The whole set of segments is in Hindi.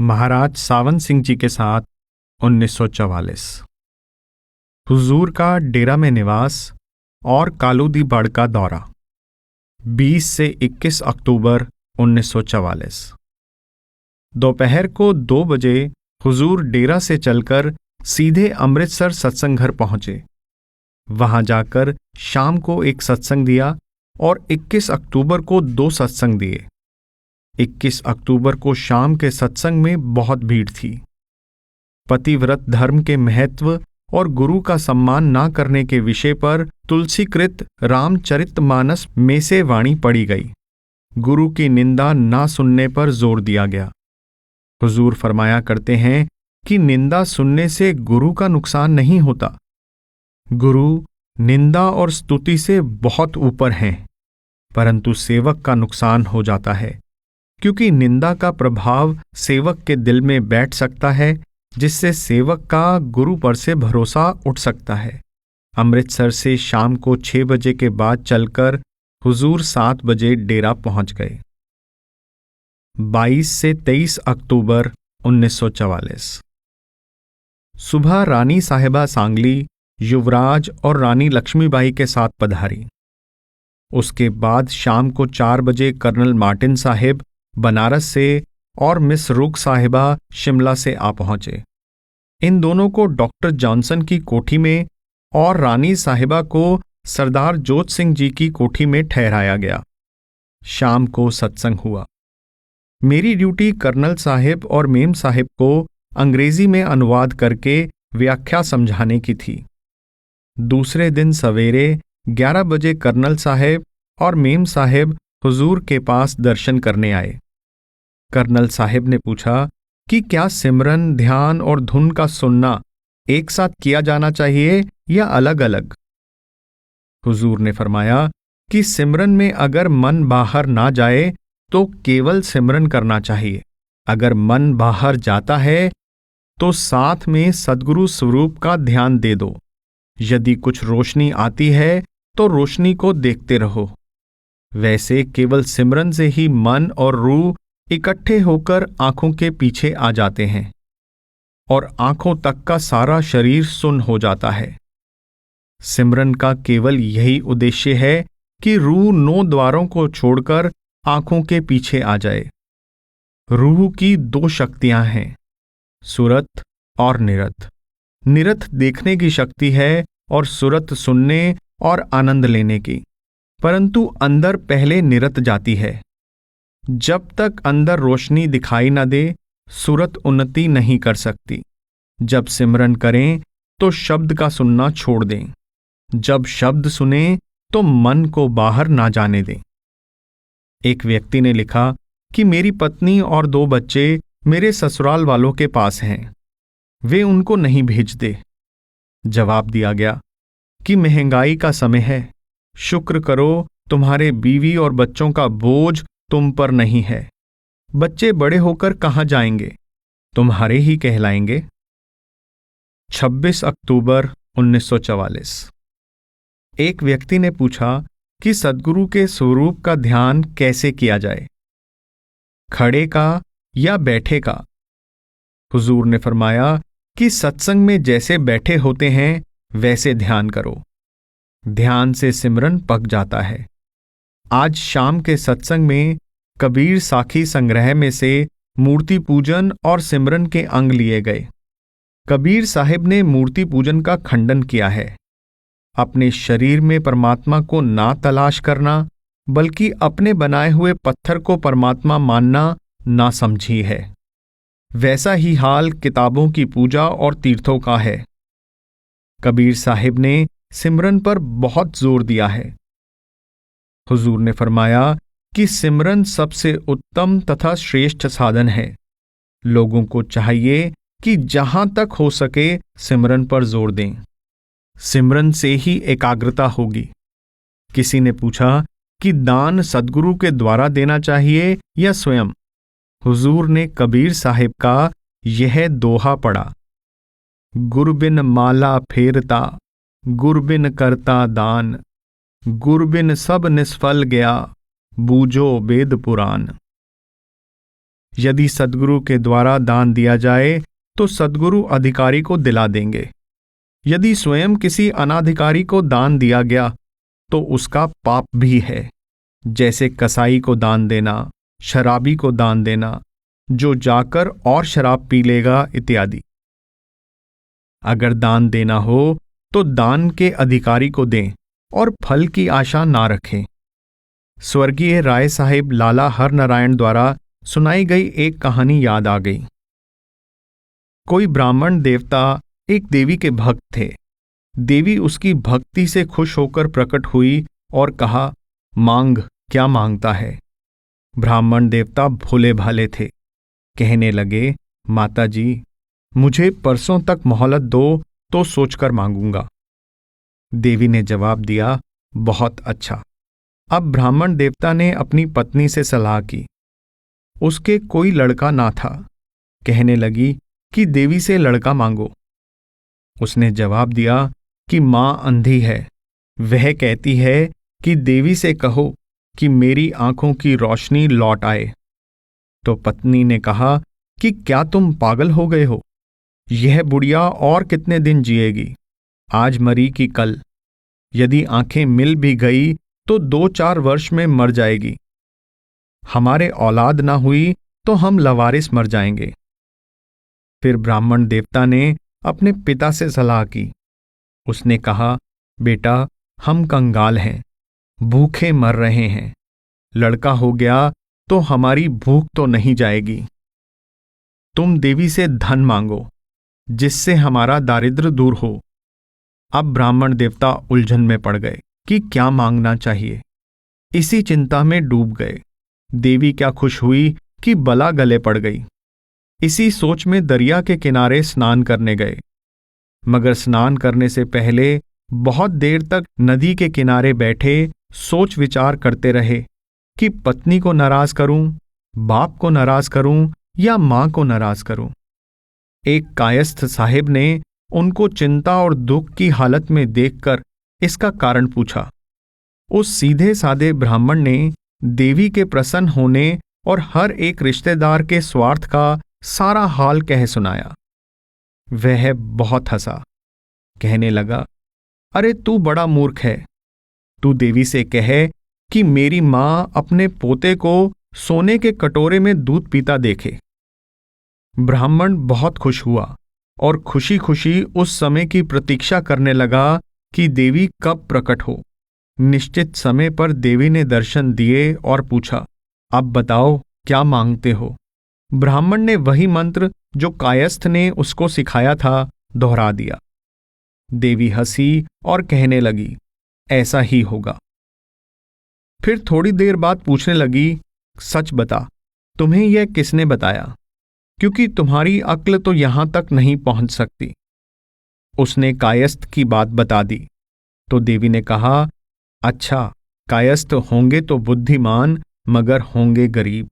महाराज सावन सिंह जी के साथ 1944। हुजूर का डेरा में निवास और कालूदी बड़ का दौरा 20 से 21 अक्टूबर 1944। दोपहर को 2 बजे हुजूर डेरा से चलकर सीधे अमृतसर सत्संग घर पहुंचे। वहां जाकर शाम को एक सत्संग दिया और 21 अक्टूबर को 2 सत्संग दिए। 21 अक्टूबर को शाम के सत्संग में बहुत भीड़ थी। पतिव्रत धर्म के महत्व और गुरु का सम्मान ना करने के विषय पर तुलसीकृत रामचरितमानस में से वाणी पढ़ी गई। गुरु की निंदा ना सुनने पर जोर दिया गया। हुजूर फरमाया करते हैं कि निंदा सुनने से गुरु का नुकसान नहीं होता। गुरु निंदा और स्तुति से बहुत ऊपर हैं, परंतु सेवक का नुकसान हो जाता है, क्योंकि निंदा का प्रभाव सेवक के दिल में बैठ सकता है, जिससे सेवक का गुरु पर से भरोसा उठ सकता है। अमृतसर से शाम को 6 बजे के बाद चलकर हुजूर 7 बजे डेरा पहुंच गए। 22 से 23 अक्टूबर 1944। सुबह रानी साहिबा सांगली, युवराज और रानी लक्ष्मीबाई के साथ पधारी। उसके बाद शाम को 4 बजे कर्नल मार्टिन साहिब बनारस से और मिस रुग साहिबा शिमला से आ पहुंचे। इन दोनों को डॉक्टर जॉनसन की कोठी में और रानी साहिबा को सरदार जोत सिंह जी की कोठी में ठहराया गया। शाम को सत्संग हुआ। मेरी ड्यूटी कर्नल साहिब और मेम साहिब को अंग्रेजी में अनुवाद करके व्याख्या समझाने की थी। दूसरे दिन सवेरे 11 बजे कर्नल साहिब और मेम साहिब हुजूर के पास दर्शन करने आए। कर्नल साहिब ने पूछा कि क्या सिमरन, ध्यान और धुन का सुनना एक साथ किया जाना चाहिए या अलग अलग। हुजूर ने फरमाया कि सिमरन में अगर मन बाहर ना जाए तो केवल सिमरन करना चाहिए। अगर मन बाहर जाता है तो साथ में सद्गुरु स्वरूप का ध्यान दे दो। यदि कुछ रोशनी आती है तो रोशनी को देखते रहो। वैसे केवल सिमरन से ही मन और रूह इकट्ठे होकर आंखों के पीछे आ जाते हैं और आंखों तक का सारा शरीर सुन्न हो जाता है। सिमरन का केवल यही उद्देश्य है कि रूह 9 द्वारों को छोड़कर आंखों के पीछे आ जाए। रूह की 2 शक्तियां हैं, सुरत और निरत। निरत देखने की शक्ति है और सुरत सुनने और आनंद लेने की, परंतु अंदर पहले निरत जाती है। जब तक अंदर रोशनी दिखाई न दे, सुरत उन्नति नहीं कर सकती। जब सिमरन करें तो शब्द का सुनना छोड़ दें। जब शब्द सुने तो मन को बाहर ना जाने दें। एक व्यक्ति ने लिखा कि मेरी पत्नी और 2 बच्चे मेरे ससुराल वालों के पास हैं, वे उनको नहीं भेजते। जवाब दिया गया कि महंगाई का समय है, शुक्र करो तुम्हारे बीवी और बच्चों का बोझ तुम पर नहीं है। बच्चे बड़े होकर कहाँ जाएंगे, तुम्हारे ही कहलाएंगे। 26 अक्टूबर 1944। एक व्यक्ति ने पूछा कि सद्गुरु के स्वरूप का ध्यान कैसे किया जाए, खड़े का या बैठे का। हुजूर ने फरमाया कि सत्संग में जैसे बैठे होते हैं वैसे ध्यान करो। ध्यान से सिमरन पक जाता है। आज शाम के सत्संग में कबीर साखी संग्रह में से मूर्ति पूजन और सिमरन के अंग लिए गए। कबीर साहिब ने मूर्ति पूजन का खंडन किया है। अपने शरीर में परमात्मा को ना तलाश करना, बल्कि अपने बनाए हुए पत्थर को परमात्मा मानना ना समझी है। वैसा ही हाल किताबों की पूजा और तीर्थों का है। कबीर साहिब ने सिमरन पर बहुत जोर दिया है। हुजूर ने फरमाया कि सिमरन सबसे उत्तम तथा श्रेष्ठ साधन है। लोगों को चाहिए कि जहां तक हो सके सिमरन पर जोर दें। सिमरन से ही एकाग्रता होगी। किसी ने पूछा कि दान सद्गुरु के द्वारा देना चाहिए या स्वयं। हुजूर ने कबीर साहिब का यह दोहा पढ़ा, गुर बिन माला फेरता, गुर बिन करता दान, गुर बिन सब निष्फल गया, बूझो वेद पुराण। यदि सद्गुरु के द्वारा दान दिया जाए तो सद्गुरु अधिकारी को दिला देंगे। यदि स्वयं किसी अनाधिकारी को दान दिया गया तो उसका पाप भी है, जैसे कसाई को दान देना, शराबी को दान देना, जो जाकर और शराब पी लेगा इत्यादि। अगर दान देना हो तो दान के अधिकारी को दें और फल की आशा ना रखें। स्वर्गीय राय साहिब लाला हरनारायण द्वारा सुनाई गई एक कहानी याद आ गई। कोई ब्राह्मण देवता एक देवी के भक्त थे। देवी उसकी भक्ति से खुश होकर प्रकट हुई और कहा, मांग, क्या मांगता है? ब्राह्मण देवता भोले भाले थे। कहने लगे, माता जी, मुझे परसों तक मोहलत दो तो सोचकर मांगूंगा। देवी ने जवाब दिया, बहुत अच्छा। अब ब्राह्मण देवता ने अपनी पत्नी से सलाह की। उसके कोई लड़का ना था। कहने लगी कि देवी से लड़का मांगो। उसने जवाब दिया कि मां अंधी है। वह कहती है कि देवी से कहो कि मेरी आंखों की रोशनी लौट आए। तो पत्नी ने कहा कि क्या तुम पागल हो गए हो? यह बुढ़िया और कितने दिन जिएगी? आज मरी कि कल? यदि आंखें मिल भी गई तो 2-4 वर्ष में मर जाएगी। हमारे औलाद ना हुई तो हम लवारिस मर जाएंगे। फिर ब्राह्मण देवता ने अपने पिता से सलाह की। उसने कहा, बेटा, हम कंगाल हैं, भूखे मर रहे हैं। लड़का हो गया तो हमारी भूख तो नहीं जाएगी। तुम देवी से धन मांगो, जिससे हमारा दारिद्र्य दूर हो। अब ब्राह्मण देवता उलझन में पड़ गए कि क्या मांगना चाहिए। इसी चिंता में डूब गए। देवी क्या खुश हुई कि बला गले पड़ गई। इसी सोच में दरिया के किनारे स्नान करने गए। मगर स्नान करने से पहले बहुत देर तक नदी के किनारे बैठे सोच विचार करते रहे कि पत्नी को नाराज करूं, बाप को नाराज करूं या मां को नाराज करूं। एक कायस्थ साहिब ने उनको चिंता और दुख की हालत में देखकर इसका कारण पूछा। उस सीधे साधे ब्राह्मण ने देवी के प्रसन्न होने और हर एक रिश्तेदार के स्वार्थ का सारा हाल कह सुनाया। वह बहुत हंसा। कहने लगा, अरे तू बड़ा मूर्ख है। तू देवी से कहे कि मेरी मां अपने पोते को सोने के कटोरे में दूध पीता देखे। ब्राह्मण बहुत खुश हुआ और खुशी खुशी उस समय की प्रतीक्षा करने लगा कि देवी कब प्रकट हो। निश्चित समय पर देवी ने दर्शन दिए और पूछा, अब बताओ क्या मांगते हो? ब्राह्मण ने वही मंत्र जो कायस्थ ने उसको सिखाया था दोहरा दिया। देवी हंसी और कहने लगी, ऐसा ही होगा। फिर थोड़ी देर बाद पूछने लगी, सच बता, तुम्हें यह किसने बताया? क्योंकि तुम्हारी अक्ल तो यहां तक नहीं पहुंच सकती। उसने कायस्थ की बात बता दी। तो देवी ने कहा, अच्छा, कायस्थ होंगे तो बुद्धिमान, मगर होंगे गरीब।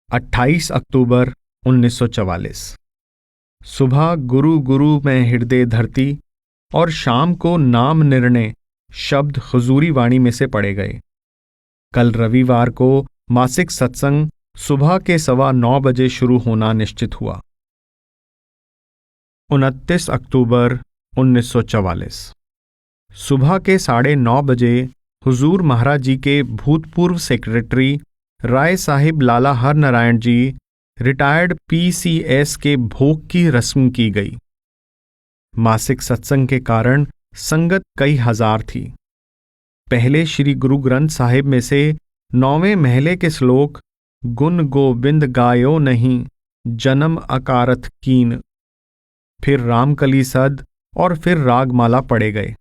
28 अक्टूबर 1944। सुबह गुरु गुरु में हृदय धरती और शाम को नाम निर्णय शब्द हुजूरी वाणी में से पढ़े गए। कल रविवार को मासिक सत्संग सुबह के 9:15 बजे शुरू होना निश्चित हुआ। 29 अक्टूबर 1944। सुबह के 9:30 बजे हुजूर महाराज जी के भूतपूर्व सेक्रेटरी राय साहिब लाला हरनारायण जी रिटायर्ड PCS के भोग की रस्म की गई। मासिक सत्संग के कारण संगत कई हजार थी। पहले श्री गुरु ग्रंथ साहिब में से 9वें महले के श्लोक गुण गोविंद गायो नहीं जन्म अकारथ कीन, फिर रामकली सद और फिर रागमाला पढ़े गए।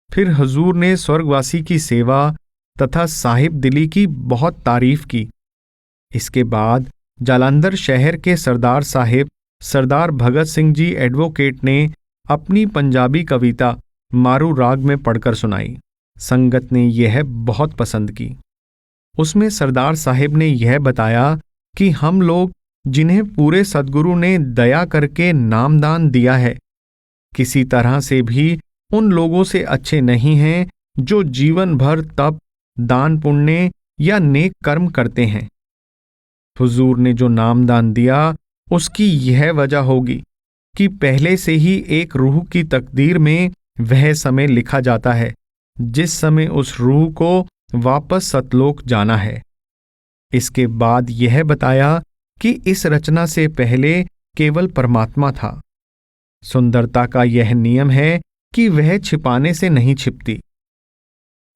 फिर हजूर ने स्वर्गवासी की सेवा तथा साहिब दिली की बहुत तारीफ की। इसके बाद जालंधर शहर के सरदार साहिब सरदार भगत सिंह जी एडवोकेट ने अपनी पंजाबी कविता मारू राग में पढ़कर सुनाई। संगत ने यह बहुत पसंद की। उसमें सरदार साहिब ने यह बताया कि हम लोग जिन्हें पूरे सद्गुरु ने दया करके नामदान दिया है, किसी तरह से भी उन लोगों से अच्छे नहीं हैं जो जीवन भर तप, दान पुण्य या नेक कर्म करते हैं। हुजूर ने जो नामदान दिया उसकी यह वजह होगी कि पहले से ही एक रूह की तकदीर में वह समय लिखा जाता है जिस समय उस रूह को वापस सतलोक जाना है। इसके बाद यह बताया कि इस रचना से पहले केवल परमात्मा था। सुंदरता का यह नियम है कि वह छिपाने से नहीं छिपती।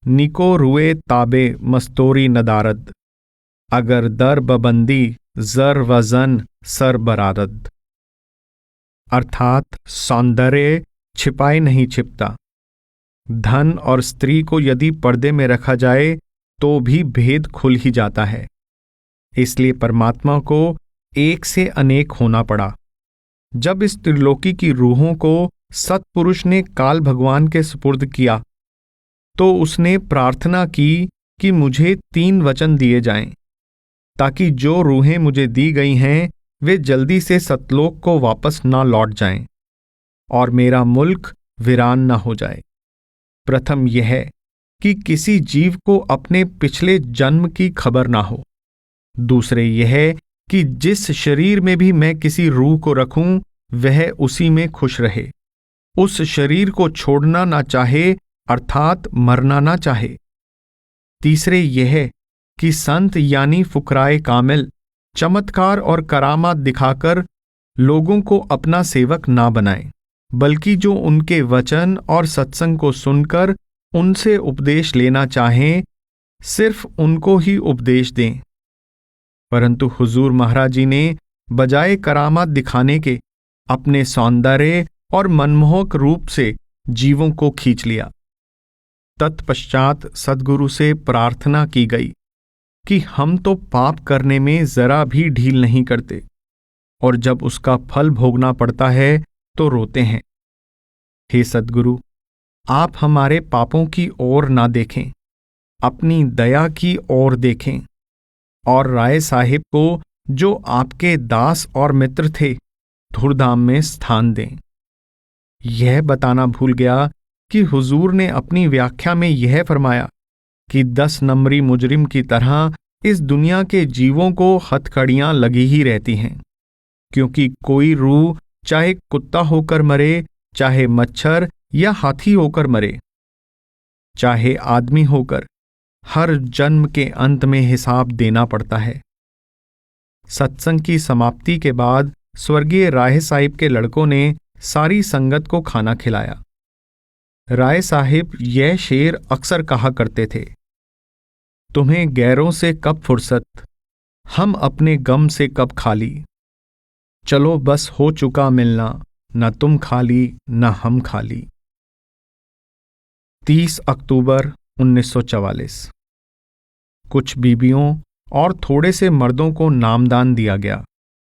निको रुए ताबे मस्तोरी नदारद, अगर दर बबंदी जर वजन सर बरारद। अर्थात सौंदर्य छिपाए नहीं छिपता। धन और स्त्री को यदि पर्दे में रखा जाए तो भी भेद खुल ही जाता है। इसलिए परमात्मा को एक से अनेक होना पड़ा। जब इस त्रिलोकी की रूहों को सत्पुरुष ने काल भगवान के सुपुर्द किया तो उसने प्रार्थना की कि मुझे 3 वचन दिए जाएं, ताकि जो रूहें मुझे दी गई हैं वे जल्दी से सतलोक को वापस ना लौट जाएं और मेरा मुल्क वीरान ना हो जाए। प्रथम यह कि किसी जीव को अपने पिछले जन्म की खबर ना हो। दूसरे यह कि जिस शरीर में भी मैं किसी रूह को रखूं वह उसी में खुश रहे, उस शरीर को छोड़ना ना चाहे, अर्थात मरना ना चाहे। तीसरे यह कि संत यानी फुकराए कामिल चमत्कार और करामात दिखाकर लोगों को अपना सेवक ना बनाए, बल्कि जो उनके वचन और सत्संग को सुनकर उनसे उपदेश लेना चाहें सिर्फ उनको ही उपदेश दें। परंतु हुजूर महाराज जी ने बजाय करामात दिखाने के अपने सौंदर्य और मनमोहक रूप से जीवों को खींच लिया। तत्पश्चात सद्गुरु से प्रार्थना की गई कि हम तो पाप करने में जरा भी ढील नहीं करते और जब उसका फल भोगना पड़ता है तो रोते हैं। हे सद्गुरु, आप हमारे पापों की ओर ना देखें, अपनी दया की ओर देखें और राय साहिब को, जो आपके दास और मित्र थे, धुरधाम में स्थान दें। यह बताना भूल गया कि हुजूर ने अपनी व्याख्या में यह फरमाया कि 10 नंबरी मुजरिम की तरह इस दुनिया के जीवों को हथकड़ियां लगी ही रहती हैं, क्योंकि कोई रूह चाहे कुत्ता होकर मरे, चाहे मच्छर या हाथी होकर मरे, चाहे आदमी होकर, हर जन्म के अंत में हिसाब देना पड़ता है। सत्संग की समाप्ति के बाद स्वर्गीय राय साहिब के लड़कों ने सारी संगत को खाना खिलाया। राय साहिब यह शेर अक्सर कहा करते थे, तुम्हें गैरों से कब फुर्सत, हम अपने गम से कब खाली। चलो बस हो चुका मिलना, न तुम खाली न हम खाली। 30 अक्टूबर 1944। कुछ बीबियों और थोड़े से मर्दों को नामदान दिया गया।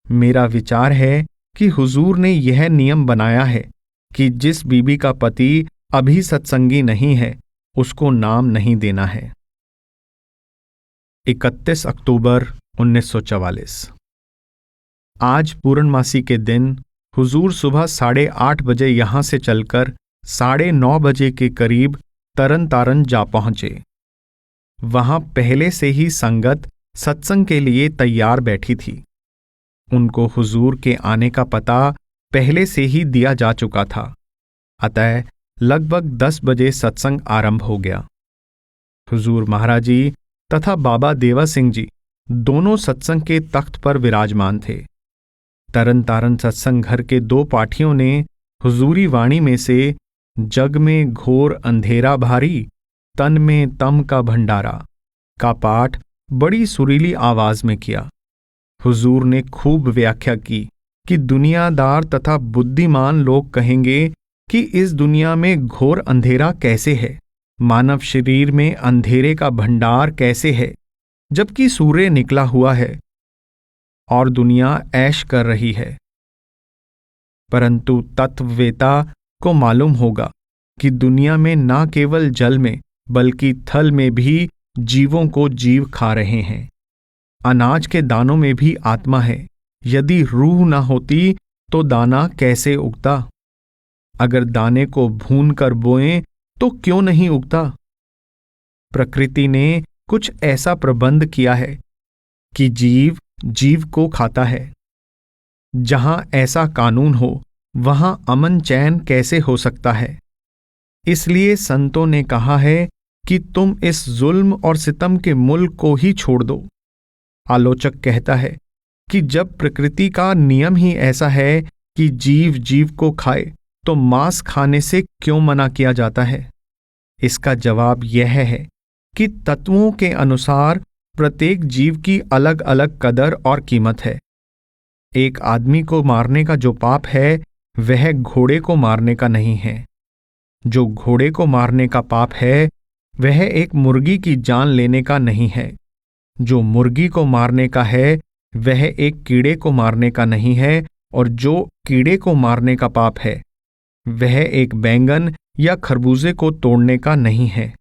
मेरा विचार है कि हुजूर ने यह नियम बनाया है कि जिस बीबी का पति अभी सत्संगी नहीं है उसको नाम नहीं देना है। 31 अक्टूबर 1944। आज पूर्णमासी के दिन हुजूर सुबह 8:30 बजे यहां से चलकर 9:30 बजे के करीब तरन तारन जा पहुंचे। वहां पहले से ही संगत सत्संग के लिए तैयार बैठी थी। उनको हुजूर के आने का पता पहले से ही दिया जा चुका था, अतः लगभग 10 बजे सत्संग आरंभ हो गया। हुजूर महाराज जी तथा बाबा देवा सिंह जी दोनों सत्संग के तख्त पर विराजमान थे। तरन तारन सत्संग घर के 2 पाठियों ने हुजूरी वाणी में से जग में घोर अंधेरा भारी, तन में तम का भंडारा का पाठ बड़ी सुरीली आवाज में किया। हुजूर ने खूब व्याख्या की कि दुनियादार तथा बुद्धिमान लोग कहेंगे कि इस दुनिया में घोर अंधेरा कैसे है, मानव शरीर में अंधेरे का भंडार कैसे है, जबकि सूर्य निकला हुआ है और दुनिया ऐश कर रही है। परंतु तत्ववेता को मालूम होगा कि दुनिया में न केवल जल में बल्कि थल में भी जीवों को जीव खा रहे हैं। अनाज के दानों में भी आत्मा है। यदि रूह न होती तो दाना कैसे उगता? अगर दाने को भून कर बोएं तो क्यों नहीं उगता? प्रकृति ने कुछ ऐसा प्रबंध किया है कि जीव जीव को खाता है। जहां ऐसा कानून हो वहां अमन चैन कैसे हो सकता है? इसलिए संतों ने कहा है कि तुम इस जुल्म और सितम के मुल्क को ही छोड़ दो। आलोचक कहता है कि जब प्रकृति का नियम ही ऐसा है कि जीव जीव को खाए, तो मांस खाने से क्यों मना किया जाता है? इसका जवाब यह है कि तत्वों के अनुसार प्रत्येक जीव की अलग अलग कदर और कीमत है। एक आदमी को मारने का जो पाप है वह घोड़े को मारने का नहीं है। जो घोड़े को मारने का पाप है वह एक मुर्गी की जान लेने का नहीं है। जो मुर्गी को मारने का है वह एक कीड़े को मारने का नहीं है, और जो कीड़े को मारने का पाप है वह एक बैंगन या खरबूजे को तोड़ने का नहीं है।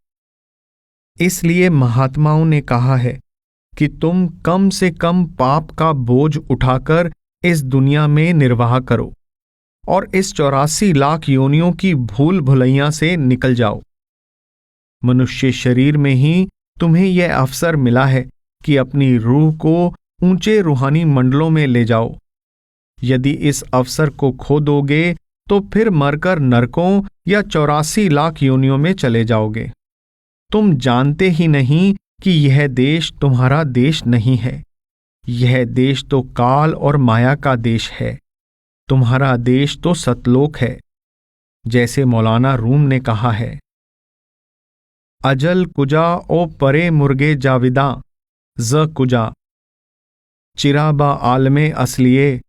इसलिए महात्माओं ने कहा है कि तुम कम से कम पाप का बोझ उठाकर इस दुनिया में निर्वाह करो और इस 84 लाख योनियों की भूल भुलैया से निकल जाओ। मनुष्य शरीर में ही तुम्हें यह अवसर मिला है कि अपनी रूह को ऊंचे रूहानी मंडलों में ले जाओ। यदि इस अवसर को खो दोगे तो फिर मरकर नरकों या 84 लाख योनियों में चले जाओगे। तुम जानते ही नहीं कि यह देश तुम्हारा देश नहीं है। यह देश तो काल और माया का देश है। तुम्हारा देश तो सतलोक है। जैसे मौलाना रूम ने कहा है, अजल कुजा ओ परे मुर्गे जाविदा ज कुजा चिराबा आलमे असलिए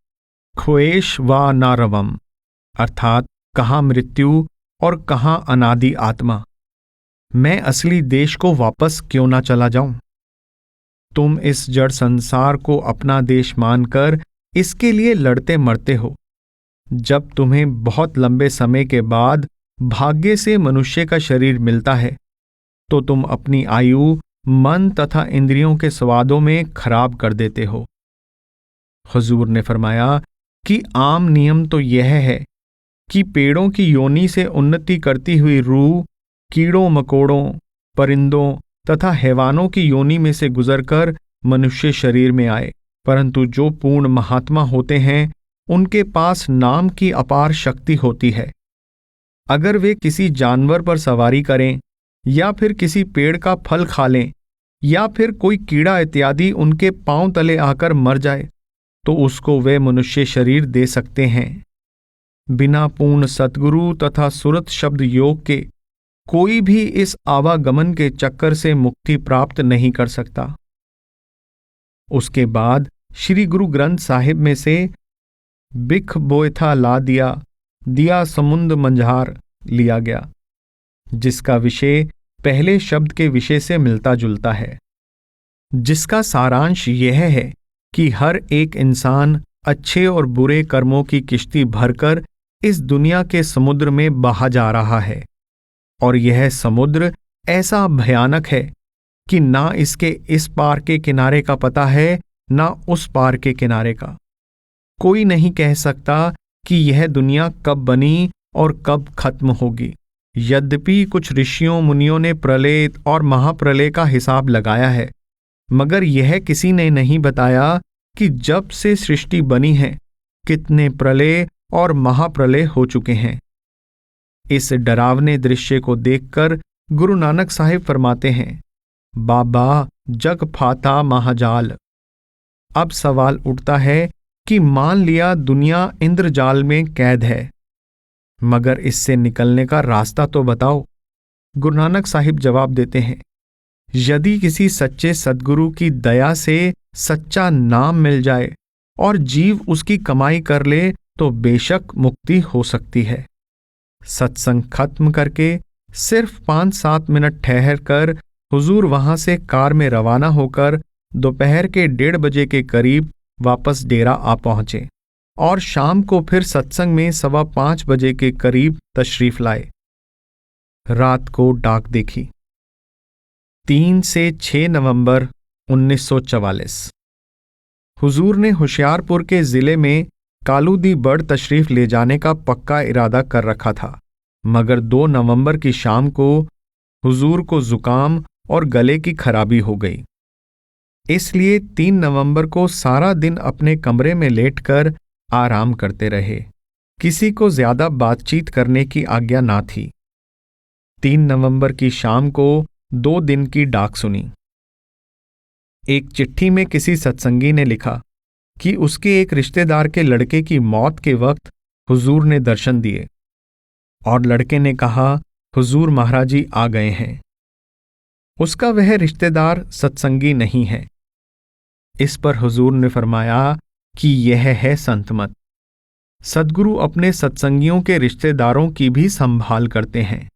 ख्वेश व नारवम, अर्थात कहाँ मृत्यु और कहाँ अनादि आत्मा। मैं असली देश को वापस क्यों ना चला जाऊं? तुम इस जड़ संसार को अपना देश मानकर इसके लिए लड़ते मरते हो। जब तुम्हें बहुत लंबे समय के बाद भाग्य से मनुष्य का शरीर मिलता है तो तुम अपनी आयु मन तथा इंद्रियों के स्वादों में खराब कर देते हो। हुजूर ने फरमाया कि आम नियम तो यह है कि पेड़ों की योनि से उन्नति करती हुई रूह कीड़ों मकोड़ों, परिंदों तथा हैवानों की योनि में से गुजरकर मनुष्य शरीर में आए, परंतु जो पूर्ण महात्मा होते हैं उनके पास नाम की अपार शक्ति होती है। अगर वे किसी जानवर पर सवारी करें या फिर किसी पेड़ का फल खा लें या फिर कोई कीड़ा इत्यादि उनके पांव तले आकर मर जाए तो उसको वे मनुष्य शरीर दे सकते हैं। बिना पूर्ण सद्गुरु तथा सुरत शब्द योग के कोई भी इस आवागमन के चक्कर से मुक्ति प्राप्त नहीं कर सकता। उसके बाद श्री गुरु ग्रंथ साहिब में से बिख बोयथा ला दिया दिया समुंद मंझार लिया गया, जिसका विषय पहले शब्द के विषय से मिलता जुलता है, जिसका सारांश यह है कि हर एक इंसान अच्छे और बुरे कर्मों की किश्ती भरकर इस दुनिया के समुद्र में बहा जा रहा है, और यह समुद्र ऐसा भयानक है कि ना इसके इस पार के किनारे का पता है ना उस पार के किनारे का। कोई नहीं कह सकता कि यह दुनिया कब बनी और कब खत्म होगी। यद्यपि कुछ ऋषियों मुनियों ने प्रलय और महाप्रलय का हिसाब लगाया है, मगर यह किसी ने नहीं बताया कि जब से सृष्टि बनी है कितने प्रलय और महाप्रलय हो चुके हैं। इस डरावने दृश्य को देखकर गुरु नानक साहिब फरमाते हैं, बाबा जग फाता महाजाल। अब सवाल उठता है कि मान लिया दुनिया इंद्रजाल में कैद है, मगर इससे निकलने का रास्ता तो बताओ। गुरु नानक साहिब जवाब देते हैं, यदि किसी सच्चे सद्गुरु की दया से सच्चा नाम मिल जाए और जीव उसकी कमाई कर ले तो बेशक मुक्ति हो सकती है। सत्संग खत्म करके सिर्फ 5-7 मिनट ठहर कर हुजूर वहां से कार में रवाना होकर दोपहर के 1:30 बजे के करीब वापस डेरा आ पहुंचे और शाम को फिर सत्संग में 5:15 बजे के करीब तशरीफ लाए। रात को डाक देखी। 3 से 6 नवंबर 1944। हुजूर ने होशियारपुर के जिले में कालूदी बड़ तशरीफ ले जाने का पक्का इरादा कर रखा था, मगर 2 नवंबर की शाम को हुजूर को जुकाम और गले की खराबी हो गई। इसलिए 3 नवंबर को सारा दिन अपने कमरे में लेटकर आराम करते रहे। किसी को ज्यादा बातचीत करने की आज्ञा ना थी। 3 नवंबर की शाम को 2 दिन की डाक सुनी। एक चिट्ठी में किसी सत्संगी ने लिखा कि उसके एक रिश्तेदार के लड़के की मौत के वक्त हुजूर ने दर्शन दिए और लड़के ने कहा, हुजूर महाराज जी आ गए हैं। उसका वह रिश्तेदार सत्संगी नहीं है। इस पर हुजूर ने फरमाया कि यह है संतमत। सद्गुरु अपने सत्संगियों के रिश्तेदारों की भी संभाल करते हैं।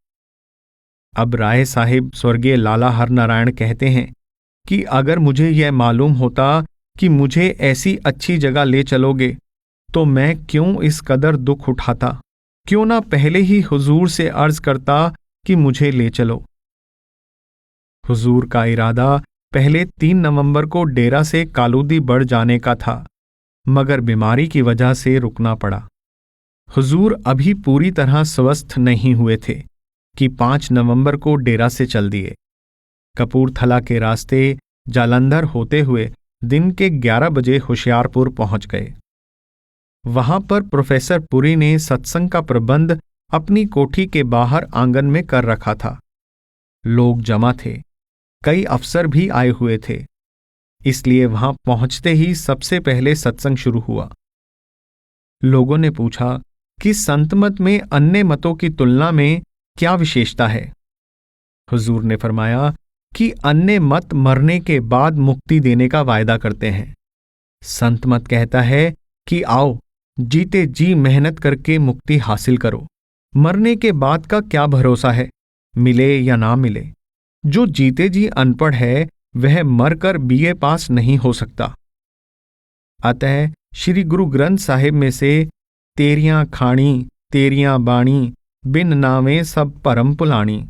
अब राय साहिब स्वर्गीय लाला हरनारायण कहते हैं कि अगर मुझे यह मालूम होता कि मुझे ऐसी अच्छी जगह ले चलोगे तो मैं क्यों इस कदर दुख उठाता, क्यों ना पहले ही हुजूर से अर्ज करता कि मुझे ले चलो। हुजूर का इरादा पहले 3 नवंबर को डेरा से कालूदी बढ़ जाने का था, मगर बीमारी की वजह से रुकना पड़ा। हुजूर अभी पूरी तरह स्वस्थ नहीं हुए थे कि 5 नवंबर को डेरा से चल दिए। कपूरथला के रास्ते जालंधर होते हुए दिन के 11 बजे होशियारपुर पहुंच गए। वहां पर प्रोफेसर पुरी ने सत्संग का प्रबंध अपनी कोठी के बाहर आंगन में कर रखा था। लोग जमा थे, कई अफसर भी आए हुए थे, इसलिए वहां पहुंचते ही सबसे पहले सत्संग शुरू हुआ। लोगों ने पूछा कि संतमत में अन्य मतों की तुलना में क्या विशेषता है। हुजूर ने फरमाया कि अन्य मत मरने के बाद मुक्ति देने का वायदा करते हैं। संतमत कहता है कि आओ जीते जी मेहनत करके मुक्ति हासिल करो। मरने के बाद का क्या भरोसा है, मिले या ना मिले। जो जीते जी अनपढ़ है वह मरकर बीए पास नहीं हो सकता। अतः श्री गुरु ग्रंथ साहिब में से तेरियां खाणी तेरियां बाणी बिन नावे सब परम पुलाणी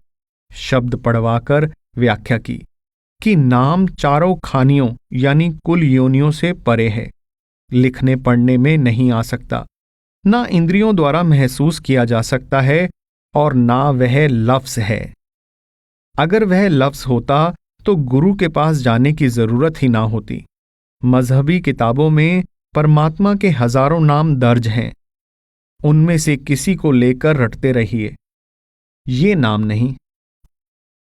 शब्द पढ़वाकर व्याख्या की कि नाम चारों खानियों यानी कुल योनियों से परे है, लिखने पढ़ने में नहीं आ सकता, ना इंद्रियों द्वारा महसूस किया जा सकता है और ना वह लफ्ज है। अगर वह लफ्ज होता तो गुरु के पास जाने की जरूरत ही ना होती। मजहबी किताबों में परमात्मा के हजारों नाम दर्ज हैं, उनमें से किसी को लेकर रटते रहिए। ये नाम नहीं,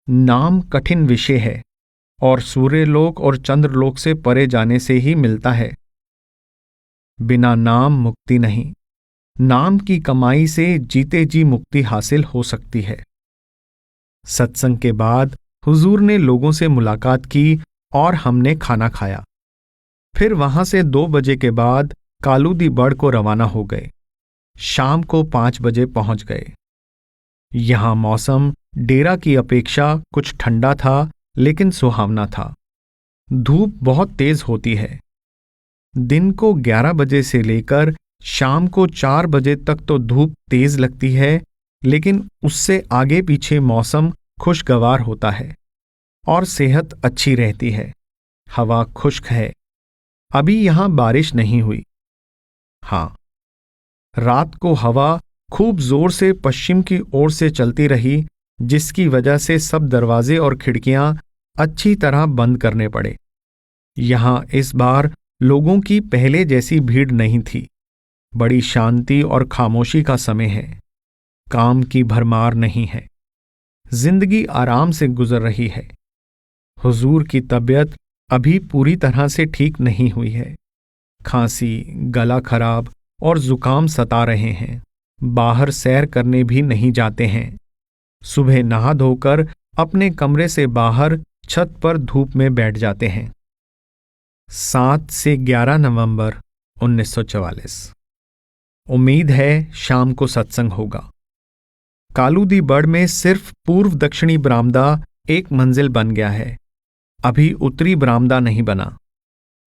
नाम कठिन विषय है और सूर्यलोक और चंद्रलोक से परे जाने से ही मिलता है। बिना नाम मुक्ति नहीं। नाम की कमाई से जीते जी मुक्ति हासिल हो सकती है। सत्संग के बाद हुजूर ने लोगों से मुलाकात की और हमने खाना खाया। फिर वहां से 2 बजे के बाद कालूदी बढ़ को रवाना हो गए। शाम को 5 बजे पहुंच गए। यहां मौसम डेरा की अपेक्षा कुछ ठंडा था, लेकिन सुहावना था। धूप बहुत तेज होती है। दिन को 11 बजे से लेकर शाम को 4 बजे तक तो धूप तेज लगती है, लेकिन उससे आगे पीछे मौसम खुशगवार होता है और सेहत अच्छी रहती है। हवा खुश्क है। अभी यहां बारिश नहीं हुई। हां, रात को हवा खूब जोर से पश्चिम की ओर से चलती रही, जिसकी वजह से सब दरवाजे और खिड़कियां अच्छी तरह बंद करने पड़े। यहां इस बार लोगों की पहले जैसी भीड़ नहीं थी। बड़ी शांति और खामोशी का समय है। काम की भरमार नहीं है। जिंदगी आराम से गुजर रही है। हुजूर की तबीयत अभी पूरी तरह से ठीक नहीं हुई है। खांसी, गला खराब और जुकाम सता रहे हैं। बाहर सैर करने भी नहीं जाते हैं। सुबह नहा धोकर अपने कमरे से बाहर छत पर धूप में बैठ जाते हैं। 7 से 11 नवंबर 1944। उम्मीद है शाम को सत्संग होगा। कालूदी बढ़ में सिर्फ पूर्व दक्षिणी बरामदा एक मंजिल बन गया है। अभी उत्तरी बरामदा नहीं बना।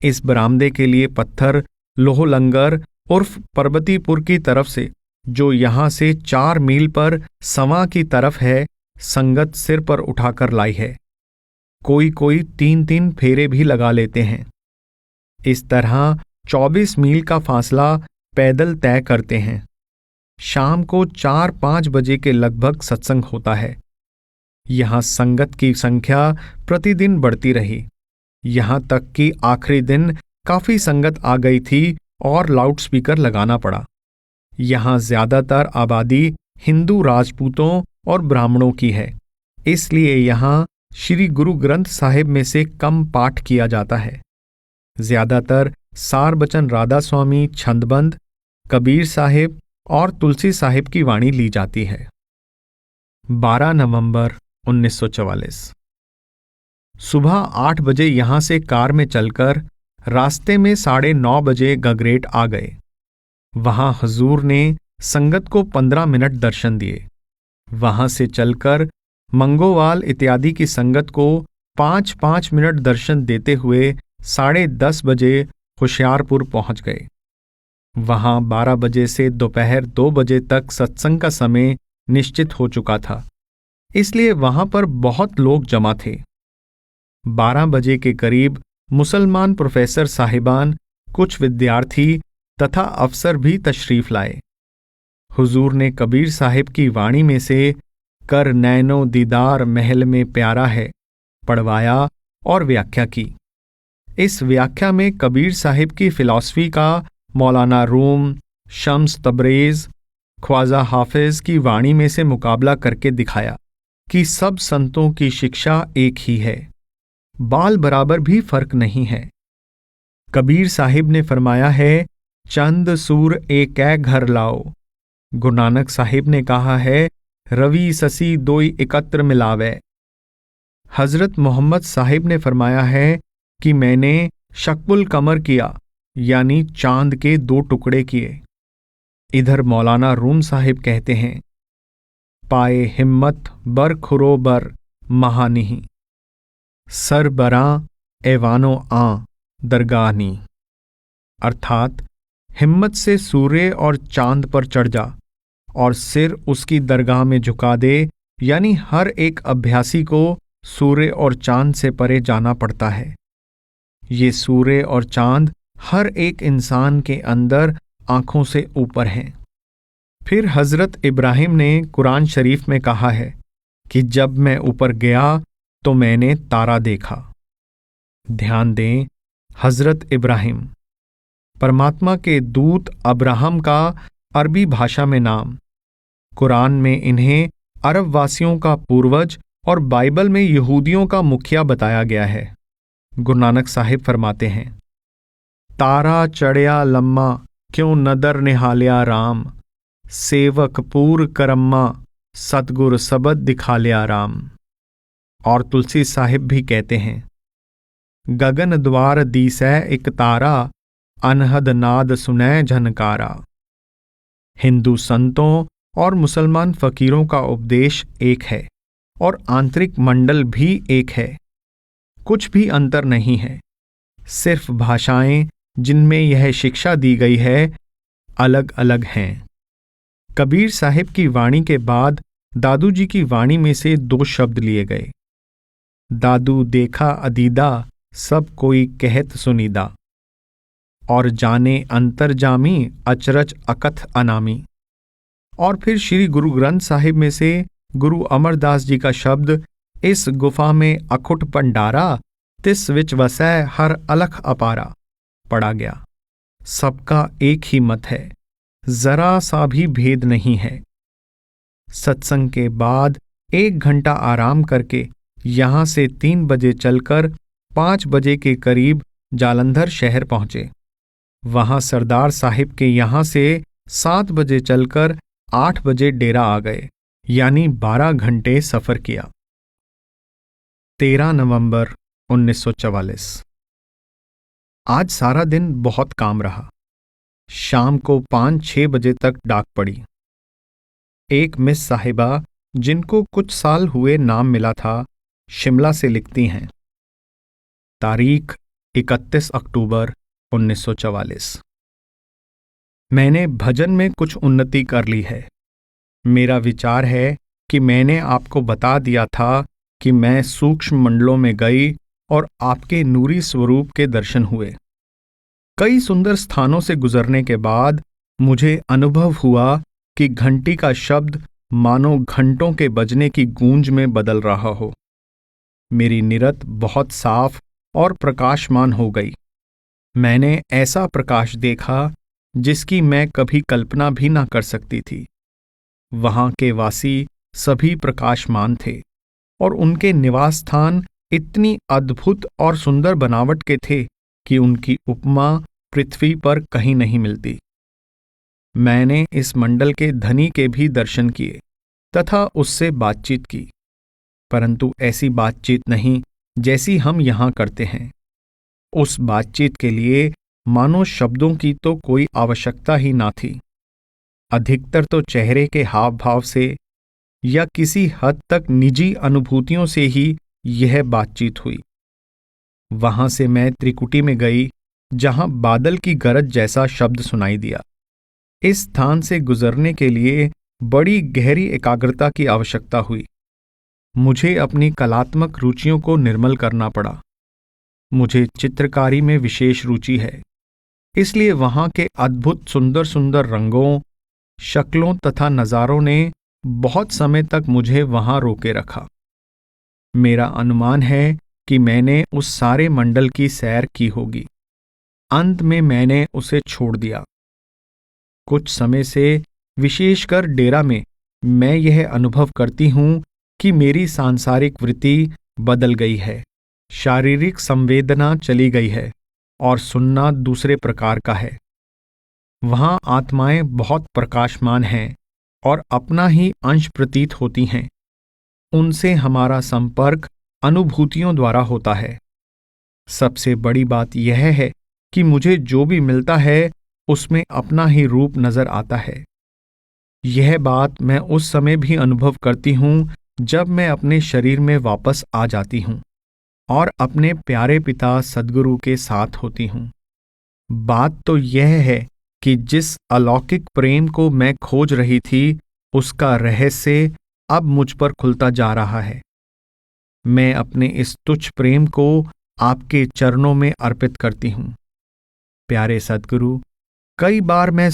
इस बरामदे के लिए पत्थर लोहलंगर उर्फ पर्वतीपुर की तरफ से, जो यहां से 4 मील पर सवा की तरफ है, संगत सिर पर उठाकर लाई है। कोई कोई 3-3 फेरे भी लगा लेते हैं। इस तरह 24 मील का फासला पैदल तय करते हैं। शाम को 4-5 बजे के लगभग सत्संग होता है। यहां संगत की संख्या प्रतिदिन बढ़ती रही। यहाँ तक कि आखिरी दिन काफी संगत आ गई थी और लाउडस्पीकर लगाना पड़ा। यहाँ ज्यादातर आबादी हिंदू राजपूतों और ब्राह्मणों की है, इसलिए यहाँ श्री गुरु ग्रंथ साहिब में से कम पाठ किया जाता है। ज्यादातर सारबचन राधा स्वामी, छंदबंद, कबीर साहिब और तुलसी साहिब की वाणी ली जाती है। 12 नवंबर 1944 सुबह 8 बजे यहां से कार में चलकर रास्ते में 9:30 बजे गगरेट आ गए। वहां हजूर ने संगत को 15 मिनट दर्शन दिए। वहां से चलकर मंगोवाल इत्यादि की संगत को 5-5 मिनट दर्शन देते हुए 10:30 बजे होशियारपुर पहुंच गए। वहां 12 बजे से दोपहर 2 बजे तक सत्संग का समय निश्चित हो चुका था, इसलिए वहां पर बहुत लोग जमा थे। 12 बजे के करीब मुसलमान प्रोफेसर साहिबान, कुछ विद्यार्थी तथा अफसर भी तशरीफ लाए। हुजूर ने कबीर साहिब की वाणी में से कर नैनो दीदार महल में प्यारा है पढ़वाया और व्याख्या की। इस व्याख्या में कबीर साहिब की फिलॉसफी का मौलाना रूम, शम्स तबरेज, ख्वाजा हाफिज की वाणी में से मुकाबला करके दिखाया कि सब संतों की शिक्षा एक ही है, बाल बराबर भी फर्क नहीं है। कबीर साहिब ने फरमाया है, चंद सूर एक घर लाओ। गुरु नानक साहिब ने कहा है, रवि ससी दोई एकत्र मिलावे। हजरत मोहम्मद साहिब ने फरमाया है कि मैंने शक्बुल कमर किया, यानी चांद के 2 टुकड़े किए। इधर मौलाना रूम साहिब कहते हैं, पाए हिम्मत बर खुरो बर महानिही, सर बरा एवानो आ दरगाहनी, अर्थात हिम्मत से सूर्य और चांद पर चढ़ जा और सिर उसकी दरगाह में झुका दे, यानी हर एक अभ्यासी को सूर्य और चांद से परे जाना पड़ता है। ये सूर्य और चांद हर एक इंसान के अंदर आंखों से ऊपर हैं। फिर हजरत इब्राहिम ने कुरान शरीफ में कहा है कि जब मैं ऊपर गया तो मैंने तारा देखा। ध्यान दें, हजरत इब्राहिम परमात्मा के दूत अब्राहम का अरबी भाषा में नाम। कुरान में इन्हें अरब वासियों का पूर्वज और बाइबल में यहूदियों का मुखिया बताया गया है। गुरु नानक साहिब फरमाते हैं, तारा चढ़या लम्मा क्यों नदर निहालिया राम, सेवक पूर करम्मा सतगुर सबद दिखा लिया राम। और तुलसी साहिब भी कहते हैं, गगन द्वार दीसै एक तारा, अनहद नाद सुनै झनकारा। हिंदू संतों और मुसलमान फकीरों का उपदेश एक है और आंतरिक मंडल भी एक है, कुछ भी अंतर नहीं है। सिर्फ भाषाएं जिनमें यह शिक्षा दी गई है अलग अलग हैं। कबीर साहिब की वाणी के बाद दादू जी की वाणी में से 2 शब्द लिए गए। दादू देखा अदीदा सब कोई कहत सुनीदा, और जाने अंतरजामी अचरज अकथ अनामी। और फिर श्री गुरु ग्रंथ साहिब में से गुरु अमरदास जी का शब्द, इस गुफा में अखुट पंडारा, तिस विच वसै हर अलख अपारा, पढ़ा गया। सबका एक ही मत है, जरा सा भी भेद नहीं है। सत्संग के बाद 1 घंटा आराम करके यहां से 3 बजे चलकर 5 बजे के करीब जालंधर शहर पहुंचे। वहां सरदार साहिब के यहां से 7 बजे चलकर 8 बजे डेरा आ गए, यानी 12 घंटे सफर किया। 13 नवंबर 1944 आज सारा दिन बहुत काम रहा। शाम को 5-6 बजे तक डाक पड़ी। एक मिस साहिबा, जिनको कुछ साल हुए नाम मिला था, शिमला से लिखती हैं, तारीख 31 अक्टूबर 1944। मैंने भजन में कुछ उन्नति कर ली है। मेरा विचार है कि मैंने आपको बता दिया था कि मैं सूक्ष्म मंडलों में गई और आपके नूरी स्वरूप के दर्शन हुए। कई सुंदर स्थानों से गुजरने के बाद मुझे अनुभव हुआ कि घंटी का शब्द मानो घंटों के बजने की गूंज में बदल रहा हो। मेरी निरत बहुत साफ और प्रकाशमान हो गई। मैंने ऐसा प्रकाश देखा जिसकी मैं कभी कल्पना भी ना कर सकती थी। वहां के वासी सभी प्रकाशमान थे और उनके निवास स्थान इतनी अद्भुत और सुंदर बनावट के थे कि उनकी उपमा पृथ्वी पर कहीं नहीं मिलती। मैंने इस मंडल के धनी के भी दर्शन किए तथा उससे बातचीत की, परंतु ऐसी बातचीत नहीं जैसी हम यहां करते हैं। उस बातचीत के लिए मानो शब्दों की तो कोई आवश्यकता ही ना थी। अधिकतर तो चेहरे के हाव भाव से या किसी हद तक निजी अनुभूतियों से ही यह बातचीत हुई। वहां से मैं त्रिकुटी में गई, जहां बादल की गरज जैसा शब्द सुनाई दिया। इस स्थान से गुजरने के लिए बड़ी गहरी एकाग्रता की आवश्यकता हुई। मुझे अपनी कलात्मक रुचियों को निर्मल करना पड़ा। मुझे चित्रकारी में विशेष रुचि है, इसलिए वहां के अद्भुत सुंदर सुंदर रंगों, शक्लों तथा नज़ारों ने बहुत समय तक मुझे वहां रोके रखा। मेरा अनुमान है कि मैंने उस सारे मंडल की सैर की होगी। अंत में मैंने उसे छोड़ दिया। कुछ समय से, विशेषकर डेरा में, मैं यह अनुभव करती हूं कि मेरी सांसारिक वृत्ति बदल गई है। शारीरिक संवेदना चली गई है और सुनना दूसरे प्रकार का है। वहां आत्माएं बहुत प्रकाशमान हैं और अपना ही अंश प्रतीत होती हैं। उनसे हमारा संपर्क अनुभूतियों द्वारा होता है। सबसे बड़ी बात यह है कि मुझे जो भी मिलता है उसमें अपना ही रूप नजर आता है। यह बात मैं उस समय भी अनुभव करती हूं जब मैं अपने शरीर में वापस आ जाती हूं और अपने प्यारे पिता सद्गुरु के साथ होती हूं। बात तो यह है कि जिस अलौकिक प्रेम को मैं खोज रही थी, उसका रहस्य अब मुझ पर खुलता जा रहा है। मैं अपने इस तुच्छ प्रेम को आपके चरणों में अर्पित करती हूं। प्यारे सद्गुरु, कई बार मैं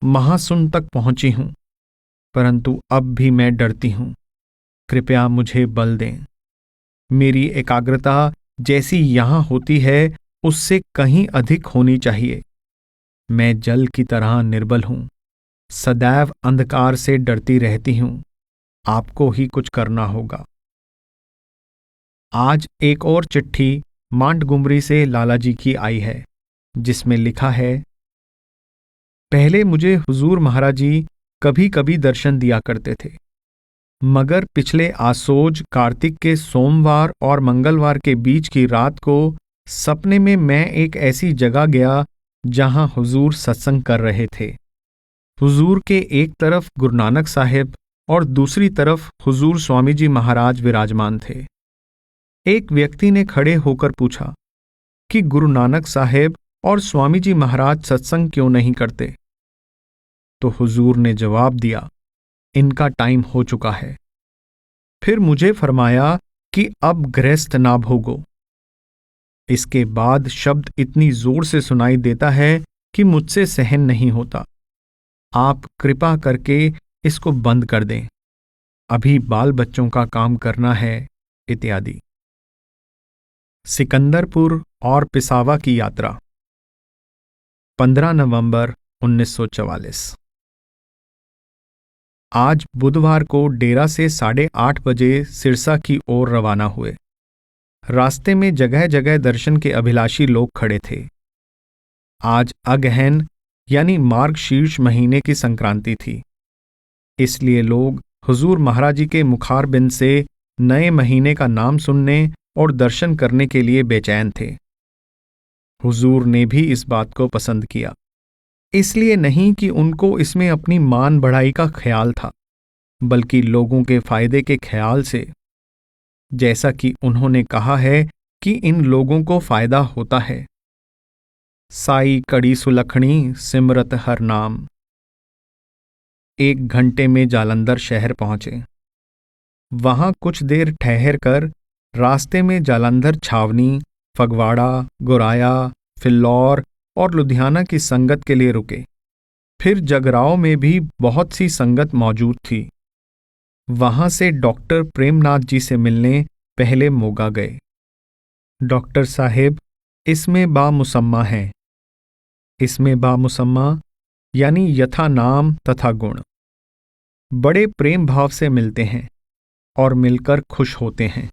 महासुन तक पहुंची हूं, परंतु अब भी मैं डरती हूं। कृपया मुझे बल दें। मेरी एकाग्रता जैसी यहां होती है उससे कहीं अधिक होनी चाहिए। मैं जल की तरह निर्बल हूं, सदैव अंधकार से डरती रहती हूं। आपको ही कुछ करना होगा। आज एक और चिट्ठी मांटगुमरी से लालाजी की आई है, जिसमें लिखा है, पहले मुझे हुजूर महाराज जी कभी कभी दर्शन दिया करते थे, मगर पिछले आसोज कार्तिक के सोमवार और मंगलवार के बीच की रात को सपने में मैं एक ऐसी जगह गया जहां हुजूर सत्संग कर रहे थे। हुजूर के एक तरफ गुरु नानक साहिब और दूसरी तरफ हुजूर स्वामी जी महाराज विराजमान थे। एक व्यक्ति ने खड़े होकर पूछा कि गुरु नानक साहिब और स्वामी जी महाराज सत्संग क्यों नहीं करते? तो हुजूर ने जवाब दिया, इनका टाइम हो चुका है। फिर मुझे फरमाया कि अब गृहस्थ ना भोगो। इसके बाद शब्द इतनी जोर से सुनाई देता है कि मुझसे सहन नहीं होता। आप कृपा करके इसको बंद कर दें, अभी बाल बच्चों का काम करना है, इत्यादि। सिकंदरपुर और पिसावा की यात्रा 15 नवंबर 1944। आज बुधवार को डेरा से 8:30 बजे सिरसा की ओर रवाना हुए। रास्ते में जगह जगह दर्शन के अभिलाषी लोग खड़े थे। आज अगहन यानी मार्गशीर्ष महीने की संक्रांति थी, इसलिए लोग हुजूर महाराज जी के मुखारबिंद से नए महीने का नाम सुनने और दर्शन करने के लिए बेचैन थे। हुजूर ने भी इस बात को पसंद किया, इसलिए नहीं कि उनको इसमें अपनी मान बढ़ाई का ख्याल था, बल्कि लोगों के फायदे के ख्याल से। जैसा कि उन्होंने कहा है कि इन लोगों को फायदा होता है। साई कड़ी सुलखणी सिमरत हर नाम। 1 घंटे में जालंधर शहर पहुंचे। वहां कुछ देर ठहर कर रास्ते में जालंधर छावनी, फगवाड़ा, गुराया, फिल्लौर और लुधियाना की संगत के लिए रुके। फिर जगराव में भी बहुत सी संगत मौजूद थी। वहां से डॉक्टर प्रेमनाथ जी से मिलने पहले मोगा गए। डॉक्टर साहेब, इसमें बामुसम्मा है। इसमें बामुसम्मा यानी यथा नाम तथा गुण। बड़े प्रेम भाव से मिलते हैं और मिलकर खुश होते हैं।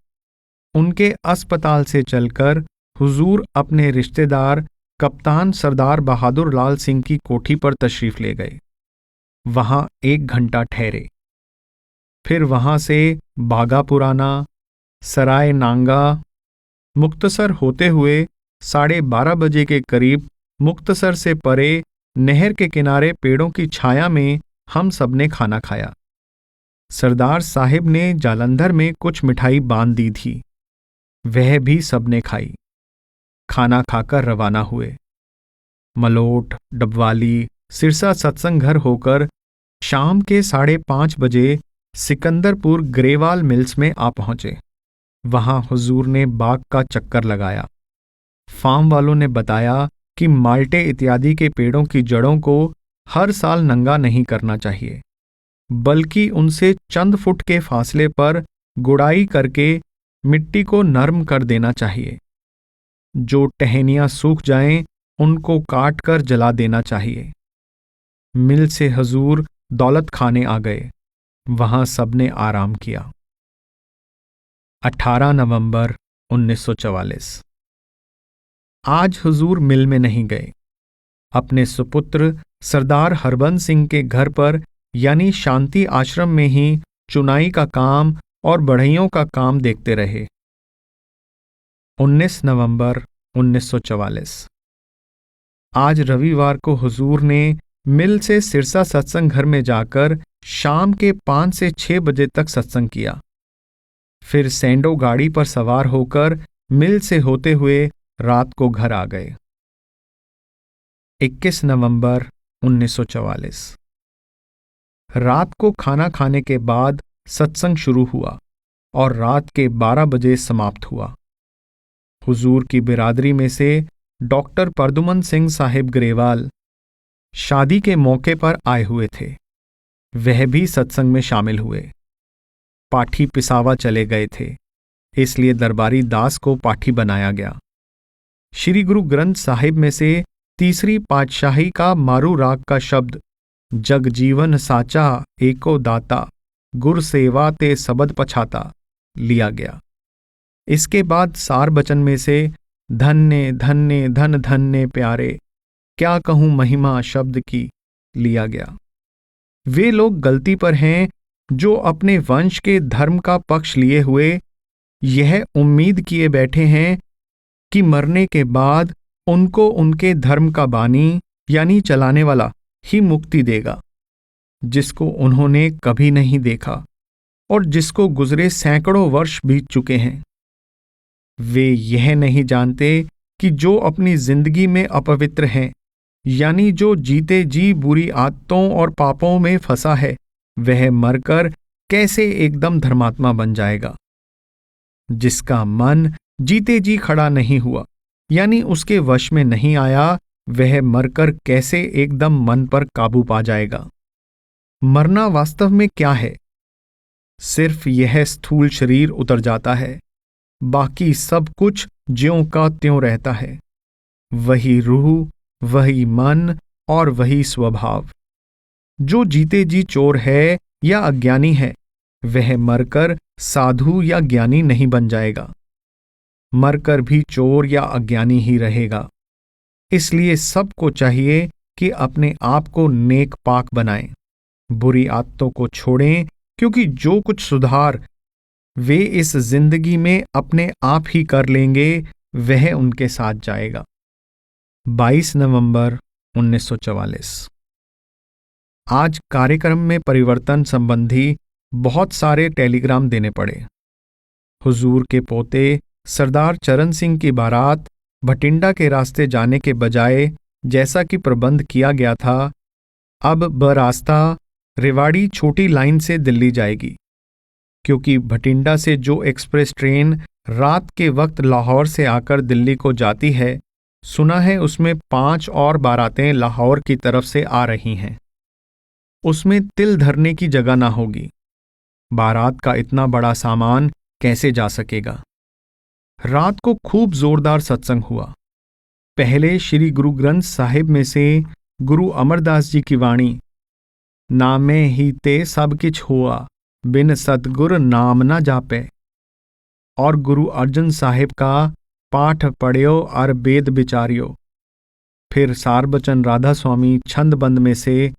उनके अस्पताल से चलकर हुजूर अपने रिश्तेदार कप्तान सरदार बहादुर लाल सिंह की कोठी पर तशरीफ ले गए। वहां 1 घंटा ठहरे। फिर वहां से बागा पुराना, सराय नांगा, मुक्तसर होते हुए 12:30 के करीब मुक्तसर से परे नहर के किनारे पेड़ों की छाया में हम सबने खाना खाया। सरदार साहिब ने जालंधर में कुछ मिठाई बांध दी थी, वह भी सबने खाई। खाना खाकर रवाना हुए। मलोट, डबवाली, सिरसा सत्संग घर होकर शाम के 5:30 बजे सिकंदरपुर ग्रेवाल मिल्स में आ पहुंचे। वहां हुजूर ने बाग का चक्कर लगाया। फार्म वालों ने बताया कि माल्टे इत्यादि के पेड़ों की जड़ों को हर साल नंगा नहीं करना चाहिए, बल्कि उनसे चंद फुट के फासले पर गुड़ाई करके मिट्टी को नरम कर देना चाहिए। जो टहनियां सूख जाएं, उनको काट कर जला देना चाहिए। मिल से हुजूर दौलत खाने आ गए। वहां सबने आराम किया। 18 नवंबर 1944। आज हुजूर मिल में नहीं गए। अपने सुपुत्र सरदार हरबंस सिंह के घर पर यानी शांति आश्रम में ही चुनाई का काम और बढ़इयों का काम देखते रहे। 19 नवंबर 1944। आज रविवार को हुजूर ने मिल से सिरसा सत्संग घर में जाकर शाम के 5 से 6 बजे तक सत्संग किया। फिर सैंडो गाड़ी पर सवार होकर मिल से होते हुए रात को घर आ गए। 21 नवंबर 1944। रात को खाना खाने के बाद सत्संग शुरू हुआ और रात के 12 बजे समाप्त हुआ। हुजूर की बिरादरी में से डॉक्टर परदुमन सिंह साहिब ग्रेवाल शादी के मौके पर आए हुए थे। वह भी सत्संग में शामिल हुए। पाठी पिसावा चले गए थे, इसलिए दरबारी दास को पाठी बनाया गया। श्री गुरु ग्रंथ साहिब में से तीसरी पातशाही का मारू राग का शब्द जग जीवन साचा एको दाता गुर सेवा ते सबद पछाता लिया गया। इसके बाद सार बचन में से धन्य धन्य धन धन्य प्यारे क्या कहूं महिमा शब्द की लिया गया। वे लोग गलती पर हैं जो अपने वंश के धर्म का पक्ष लिए हुए यह उम्मीद किए बैठे हैं कि मरने के बाद उनको उनके धर्म का बानी यानी चलाने वाला ही मुक्ति देगा, जिसको उन्होंने कभी नहीं देखा और जिसको गुजरे सैकड़ों वर्ष बीत चुके हैं। वे यह नहीं जानते कि जो अपनी जिंदगी में अपवित्र हैं, यानी जो जीते जी बुरी आदतों और पापों में फंसा है, वह मरकर कैसे एकदम धर्मात्मा बन जाएगा। जिसका मन जीते जी खड़ा नहीं हुआ, यानी उसके वश में नहीं आया, वह मरकर कैसे एकदम मन पर काबू पा जाएगा। मरना वास्तव में क्या है? सिर्फ यह स्थूल शरीर उतर जाता है, बाकी सब कुछ ज्यों का त्यों रहता है। वही रूह, वही मन और वही स्वभाव। जो जीते जी चोर है या अज्ञानी है, वह मरकर साधु या ज्ञानी नहीं बन जाएगा, मरकर भी चोर या अज्ञानी ही रहेगा। इसलिए सबको चाहिए कि अपने आप को नेक पाक बनाएं, बुरी आदतों को छोड़ें, क्योंकि जो कुछ सुधार वे इस जिंदगी में अपने आप ही कर लेंगे, वह उनके साथ जाएगा। 22 नवंबर 1944। आज कार्यक्रम में परिवर्तन संबंधी बहुत सारे टेलीग्राम देने पड़े। हुजूर के पोते सरदार चरण सिंह की बारात भटिंडा के रास्ते जाने के बजाय जैसा कि प्रबंध किया गया था, अब बरास्ता रेवाड़ी छोटी लाइन से दिल्ली जाएगी, क्योंकि भटिंडा से जो एक्सप्रेस ट्रेन रात के वक्त लाहौर से आकर दिल्ली को जाती है, सुना है उसमें 5 और बारातें लाहौर की तरफ से आ रही हैं। उसमें तिल धरने की जगह ना होगी। बारात का इतना बड़ा सामान कैसे जा सकेगा? रात को खूब जोरदार सत्संग हुआ। पहले श्री गुरु ग्रंथ साहिब में से गुरु अमरदास जी की वाणी, नामे ही ते सब किछ हुआ, बिन सतगुर नाम न जापे, और गुरु अर्जन साहिब का पाठ पढ़्यो और वेद विचार्यो। फिर सारबचन राधा स्वामी छंदबंद में से,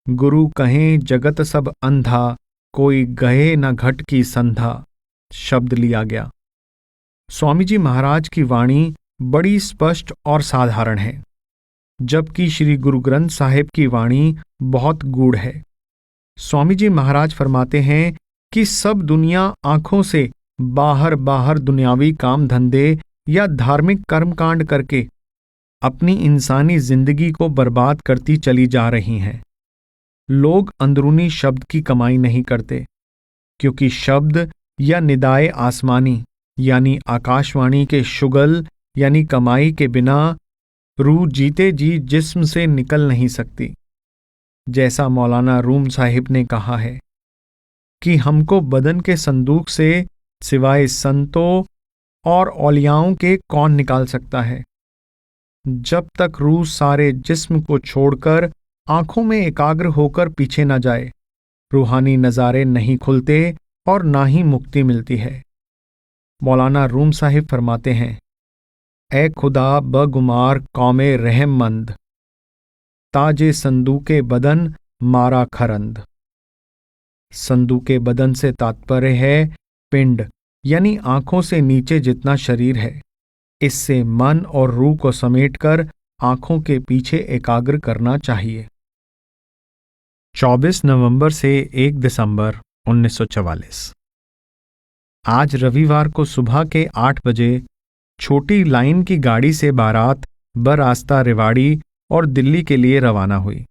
गुरु कहें जगत सब अंधा, कोई गहे न घट की संधा, शब्द लिया गया। स्वामी जी महाराज की वाणी बड़ी स्पष्ट और साधारण है, जबकि श्री गुरु ग्रंथ साहिब की वाणी बहुत गूढ़ है। स्वामी जी महाराज फरमाते हैं कि सब दुनिया आंखों से बाहर बाहर दुनियावी काम धंधे या धार्मिक कर्मकांड करके अपनी इंसानी जिंदगी को बर्बाद करती चली जा रही हैं। लोग अंदरूनी शब्द की कमाई नहीं करते, क्योंकि शब्द या निदाए आसमानी यानी आकाशवाणी के शुगल यानी कमाई के बिना रूह जीते जी जिस्म से निकल नहीं सकती। जैसा मौलाना रूम साहिब ने कहा है कि हमको बदन के संदूक से सिवाय संतों और औलियाओं के कौन निकाल सकता है। जब तक रूह सारे जिस्म को छोड़कर आंखों में एकाग्र होकर पीछे न जाए, रूहानी नज़ारे नहीं खुलते और ना ही मुक्ति मिलती है। मौलाना रूम साहिब फरमाते हैं, ए खुदा बगुमार कौमे रहममंद, ताजे संदूके बदन मारा खरंद। संदूके बदन से तात्पर्य है पिंड यानी आंखों से नीचे जितना शरीर है। इससे मन और रूह को समेटकर आंखों के पीछे एकाग्र करना चाहिए। 24 नवंबर से 1 दिसंबर 1944। आज रविवार को सुबह के 8 बजे छोटी लाइन की गाड़ी से बारात बरास्ता रेवाड़ी और दिल्ली के लिए रवाना हुई।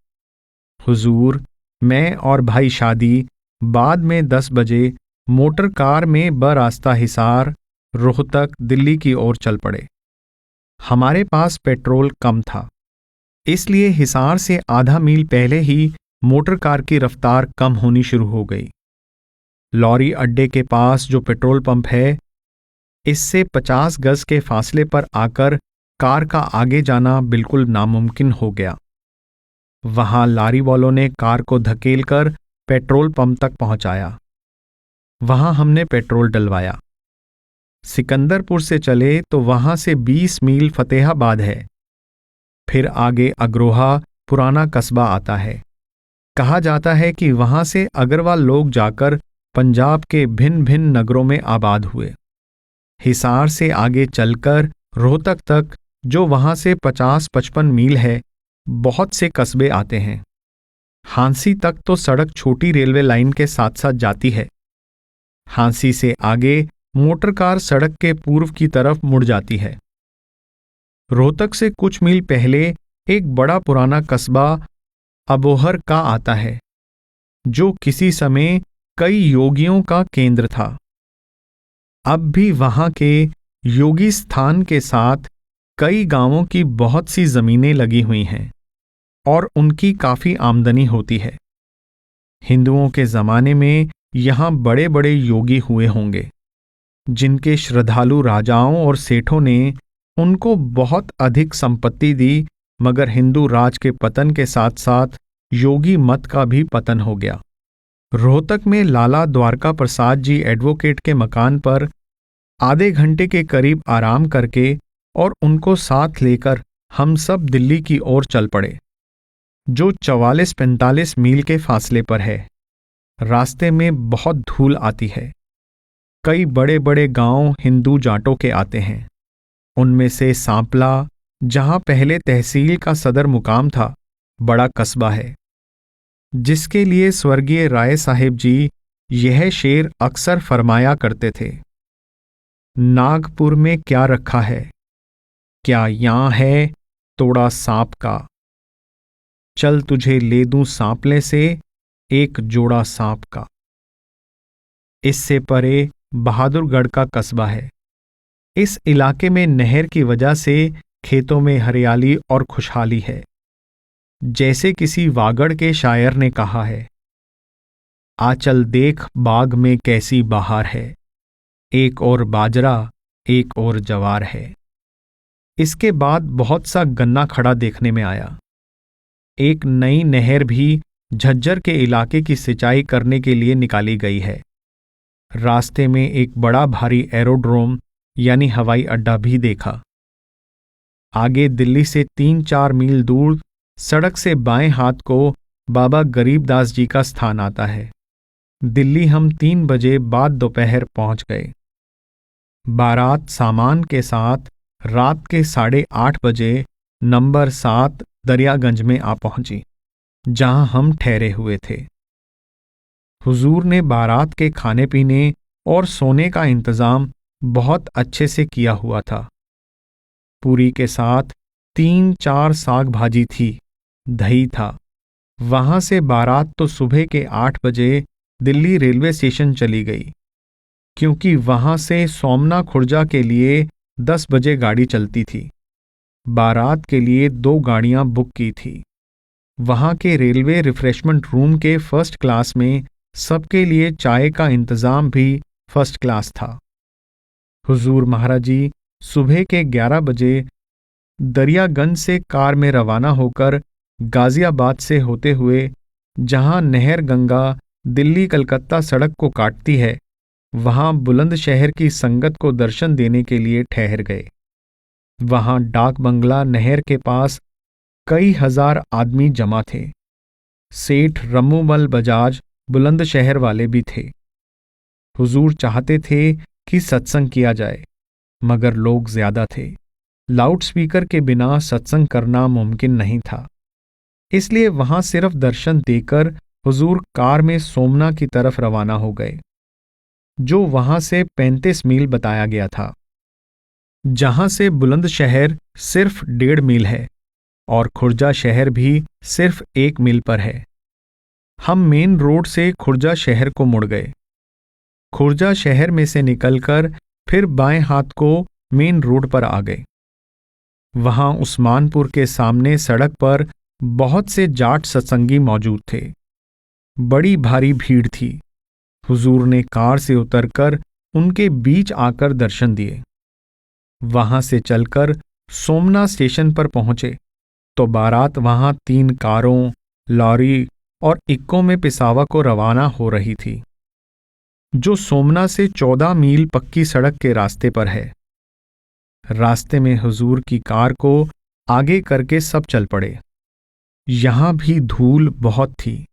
हुजूर, मैं और भाई शादी बाद में 10 बजे मोटर कार में बरास्ता हिसार रोहतक दिल्ली की ओर चल पड़े। हमारे पास पेट्रोल कम था, इसलिए हिसार से आधा मील पहले ही मोटर कार की रफ्तार कम होनी शुरू हो गई। लॉरी अड्डे के पास जो पेट्रोल पंप है, इससे 50 गज के फासले पर आकर कार का आगे जाना बिल्कुल नामुमकिन हो गया। वहां लारी वालों ने कार को धकेलकर पेट्रोल पंप तक पहुंचाया। वहां हमने पेट्रोल डलवाया। सिकंदरपुर से चले तो वहां से 20 मील फतेहाबाद है। फिर आगे अग्रोहा पुराना कस्बा आता है। कहा जाता है कि वहां से अग्रवाल लोग जाकर पंजाब के भिन्न भिन्न नगरों में आबाद हुए। हिसार से आगे चलकर रोहतक तक, जो वहां से 50-55 मील है, बहुत से कस्बे आते हैं। हांसी तक तो सड़क छोटी रेलवे लाइन के साथ साथ जाती है। हांसी से आगे मोटर कार सड़क के पूर्व की तरफ मुड़ जाती है। रोहतक से कुछ मील पहले एक बड़ा पुराना कस्बा अबोहर का आता है, जो किसी समय कई योगियों का केंद्र था। अब भी वहां के योगी स्थान के साथ कई गांवों की बहुत सी जमीनें लगी हुई हैं और उनकी काफी आमदनी होती है। हिंदुओं के जमाने में यहां बड़े बड़े योगी हुए होंगे, जिनके श्रद्धालु राजाओं और सेठों ने उनको बहुत अधिक संपत्ति दी, मगर हिंदू राज के पतन के साथ साथ योगी मत का भी पतन हो गया। रोहतक में लाला द्वारका प्रसाद जी एडवोकेट के मकान पर आधे घंटे के करीब आराम करके और उनको साथ लेकर हम सब दिल्ली की ओर चल पड़े, जो 44-45 मील के फासले पर है। रास्ते में बहुत धूल आती है। कई बड़े बड़े गांव हिंदू जाटों के आते हैं। उनमें से सांपला, जहां पहले तहसील का सदर मुकाम था, बड़ा कस्बा है, जिसके लिए स्वर्गीय राय साहेब जी यह शेर अक्सर फरमाया करते थे, नागपुर में क्या रखा है, क्या यहां है तोड़ा सांप का, चल तुझे ले दूं सांपले से एक जोड़ा सांप का। इससे परे बहादुरगढ़ का कस्बा है। इस इलाके में नहर की वजह से खेतों में हरियाली और खुशहाली है। जैसे किसी वागड़ के शायर ने कहा है, आचल देख बाग में कैसी बहार है, एक और बाजरा एक और जवार है। इसके बाद बहुत सा गन्ना खड़ा देखने में आया। एक नई नहर भी झज्जर के इलाके की सिंचाई करने के लिए निकाली गई है। रास्ते में एक बड़ा भारी एरोड्रोम यानी हवाई अड्डा भी देखा। आगे दिल्ली से 3-4 मील दूर सड़क से बाएं हाथ को बाबा गरीबदास जी का स्थान आता है। दिल्ली हम 3 बजे बाद दोपहर पहुंच गए। बारात सामान के साथ रात के 8:30 बजे नंबर 7 दरियागंज में आ पहुंची, जहां हम ठहरे हुए थे। हुजूर ने बारात के खाने पीने और सोने का इंतजाम बहुत अच्छे से किया हुआ था। पूरी के साथ 3-4 साग भाजी थी, दही था। वहां से बारात तो सुबह के 8 बजे दिल्ली रेलवे स्टेशन चली गई, क्योंकि वहां से सोमना खुर्जा के लिए 10 बजे गाड़ी चलती थी। बारात के लिए 2 गाड़ियां बुक की थी। वहां के रेलवे रिफ्रेशमेंट रूम के फर्स्ट क्लास में सबके लिए चाय का इंतजाम भी फर्स्ट क्लास था। हुजूर महाराज जी सुबह के 11 बजे दरियागंज से कार में रवाना होकर गाजियाबाद से होते हुए, जहां नहर गंगा दिल्ली कलकत्ता सड़क को काटती है, वहां बुलंदशहर की संगत को दर्शन देने के लिए ठहर गए। वहां डाक बंगला नहर के पास कई हजार आदमी जमा थे। सेठ रमूमल बजाज बुलंदशहर वाले भी थे। हुजूर चाहते थे कि सत्संग किया जाए, मगर लोग ज्यादा थे। लाउडस्पीकर के बिना सत्संग करना मुमकिन नहीं था। इसलिए वहां सिर्फ दर्शन देकर हुजूर कार में सोमना की तरफ रवाना हो गए, जो वहां से 35 मील बताया गया था, जहां से बुलंदशहर सिर्फ 1.5 मील है और खुर्जा शहर भी सिर्फ 1 मील पर है। हम मेन रोड से खुर्जा शहर को मुड़ गए। खुर्जा शहर में से निकलकर फिर बाएं हाथ को मेन रोड पर आ गए। वहां उस्मानपुर के सामने सड़क पर बहुत से जाट सत्संगी मौजूद थे। बड़ी भारी भीड़ थी। हुजूर ने कार से उतरकर उनके बीच आकर दर्शन दिए। वहां से चलकर सोमना स्टेशन पर पहुंचे तो बारात वहां 3 कारों, लॉरी और इक्को में पिसावा को रवाना हो रही थी, जो सोमना से 14 मील पक्की सड़क के रास्ते पर है। रास्ते में हुजूर की कार को आगे करके सब चल पड़े। यहां भी धूल बहुत थी।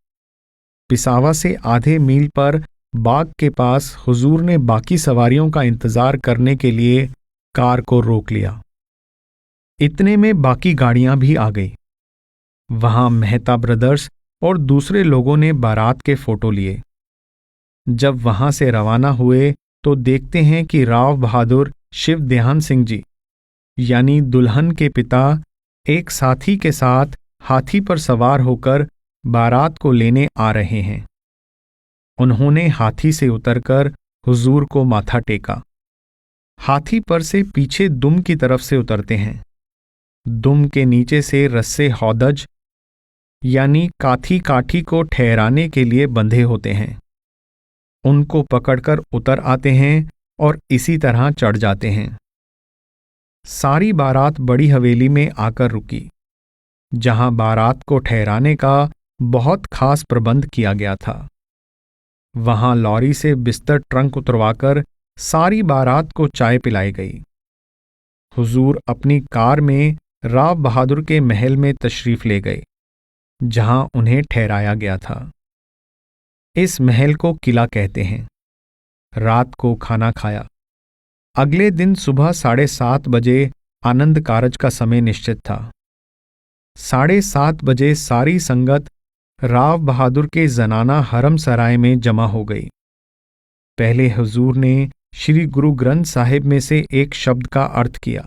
पिसावा से आधे मील पर बाग के पास हुजूर ने बाकी सवारियों का इंतजार करने के लिए कार को रोक लिया। इतने में बाकी गाड़ियां भी आ गई। वहां मेहता ब्रदर्स और दूसरे लोगों ने बारात के फोटो लिए। जब वहां से रवाना हुए तो देखते हैं कि राव बहादुर शिव देहान सिंह जी, यानी दुल्हन के पिता, एक साथी के साथ हाथी पर सवार होकर बारात को लेने आ रहे हैं। उन्होंने हाथी से उतरकर हुजूर को माथा टेका। हाथी पर से पीछे दुम की तरफ से उतरते हैं। दुम के नीचे से रस्से हौदज यानी काठी काठी को ठहराने के लिए बंधे होते हैं। उनको पकड़कर उतर आते हैं और इसी तरह चढ़ जाते हैं। सारी बारात बड़ी हवेली में आकर रुकी, जहां बारात को ठहराने का बहुत खास प्रबंध किया गया था। वहां लॉरी से बिस्तर ट्रंक उतरवाकर सारी बारात को चाय पिलाई गई। हुजूर अपनी कार में राव बहादुर के महल में तशरीफ ले गए, जहां उन्हें ठहराया गया था। इस महल को किला कहते हैं। रात को खाना खाया। अगले दिन सुबह 7:30 बजे आनंद कारज का समय निश्चित था। 7:30 बजे सारी संगत राव बहादुर के जनाना हरम सराय में जमा हो गई। पहले हुजूर ने श्री गुरु ग्रंथ साहिब में से एक शब्द का अर्थ किया।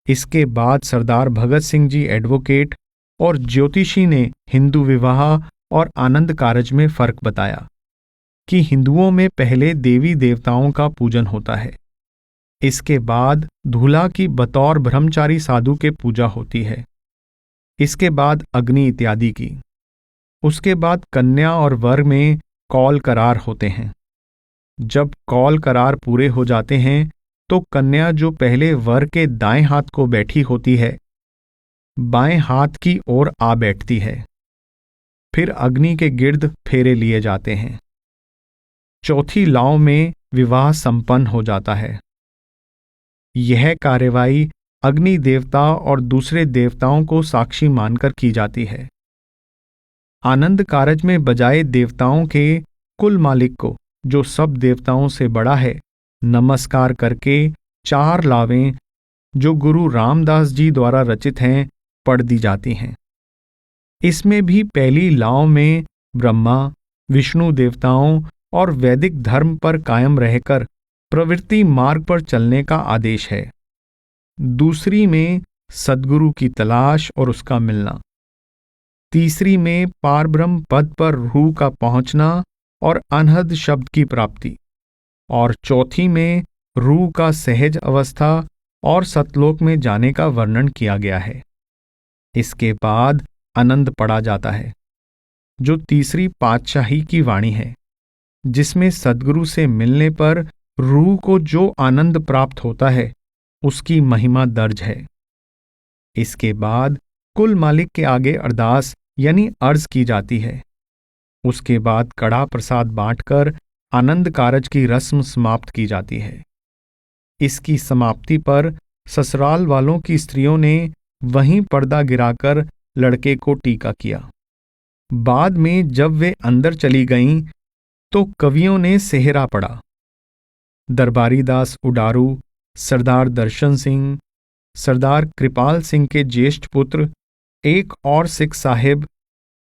इसके बाद सरदार भगत सिंह जी एडवोकेट और ज्योतिषी ने हिंदू विवाह और आनंद कारज में फर्क बताया कि हिंदुओं में पहले देवी देवताओं का पूजन होता है, इसके बाद दूल्हा की बतौर ब्रह्मचारी साधु के पूजा होती है, इसके बाद अग्नि इत्यादि की, उसके बाद कन्या और वर में कौल करार होते हैं। जब कौल करार पूरे हो जाते हैं तो कन्या जो पहले वर के दाएं हाथ को बैठी होती है, बाएं हाथ की ओर आ बैठती है। फिर अग्नि के गिर्द फेरे लिए जाते हैं। चौथी लाव में विवाह संपन्न हो जाता है। यह कार्यवाही अग्नि देवता और दूसरे देवताओं को साक्षी मानकर की जाती है। आनंद कारज में बजाय देवताओं के कुल मालिक को, जो सब देवताओं से बड़ा है, नमस्कार करके 4 लावें जो गुरु रामदास जी द्वारा रचित हैं पढ़ दी जाती हैं। इसमें भी पहली लाव में ब्रह्मा, विष्णु देवताओं और वैदिक धर्म पर कायम रहकर प्रवृत्ति मार्ग पर चलने का आदेश है। दूसरी में सद्गुरु की तलाश और उसका मिलना। तीसरी में पारब्रह्म पद पर रूह का पहुंचना और अनहद शब्द की प्राप्ति। और चौथी में रूह का सहज अवस्था और सतलोक में जाने का वर्णन किया गया है। इसके बाद आनंद पढ़ा जाता है, जो तीसरी पातशाही की वाणी है, जिसमें सद्गुरु से मिलने पर रूह को जो आनंद प्राप्त होता है उसकी महिमा दर्ज है। इसके बाद कुल मालिक के आगे अरदास यानी अर्ज की जाती है। उसके बाद कड़ा प्रसाद बांटकर आनंद कारज की रस्म समाप्त की जाती है। इसकी समाप्ति पर ससुराल वालों की स्त्रियों ने वहीं पर्दा गिराकर लड़के को टीका किया। बाद में जब वे अंदर चली गईं तो कवियों ने सेहरा पढ़ा। दरबारी दास उडारू, सरदार दर्शन सिंह, सरदार कृपाल सिंह के ज्येष्ठ पुत्र, एक और सिख साहिब,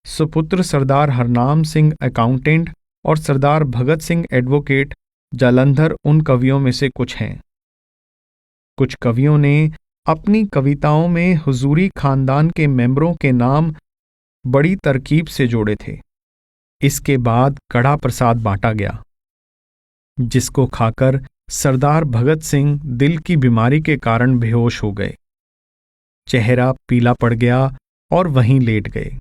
सुपुत्र सरदार हरनाम सिंह अकाउंटेंट और सरदार भगत सिंह एडवोकेट जालंधर उन कवियों में से कुछ हैं। कुछ कवियों ने अपनी कविताओं में हुजूरी खानदान के मेंबरों के नाम बड़ी तरकीब से जोड़े थे। इसके बाद कड़ा प्रसाद बांटा गया, जिसको खाकर सरदार भगत सिंह दिल की बीमारी के कारण बेहोश हो गए। चेहरा पीला पड़ गया और वहीं लेट गए।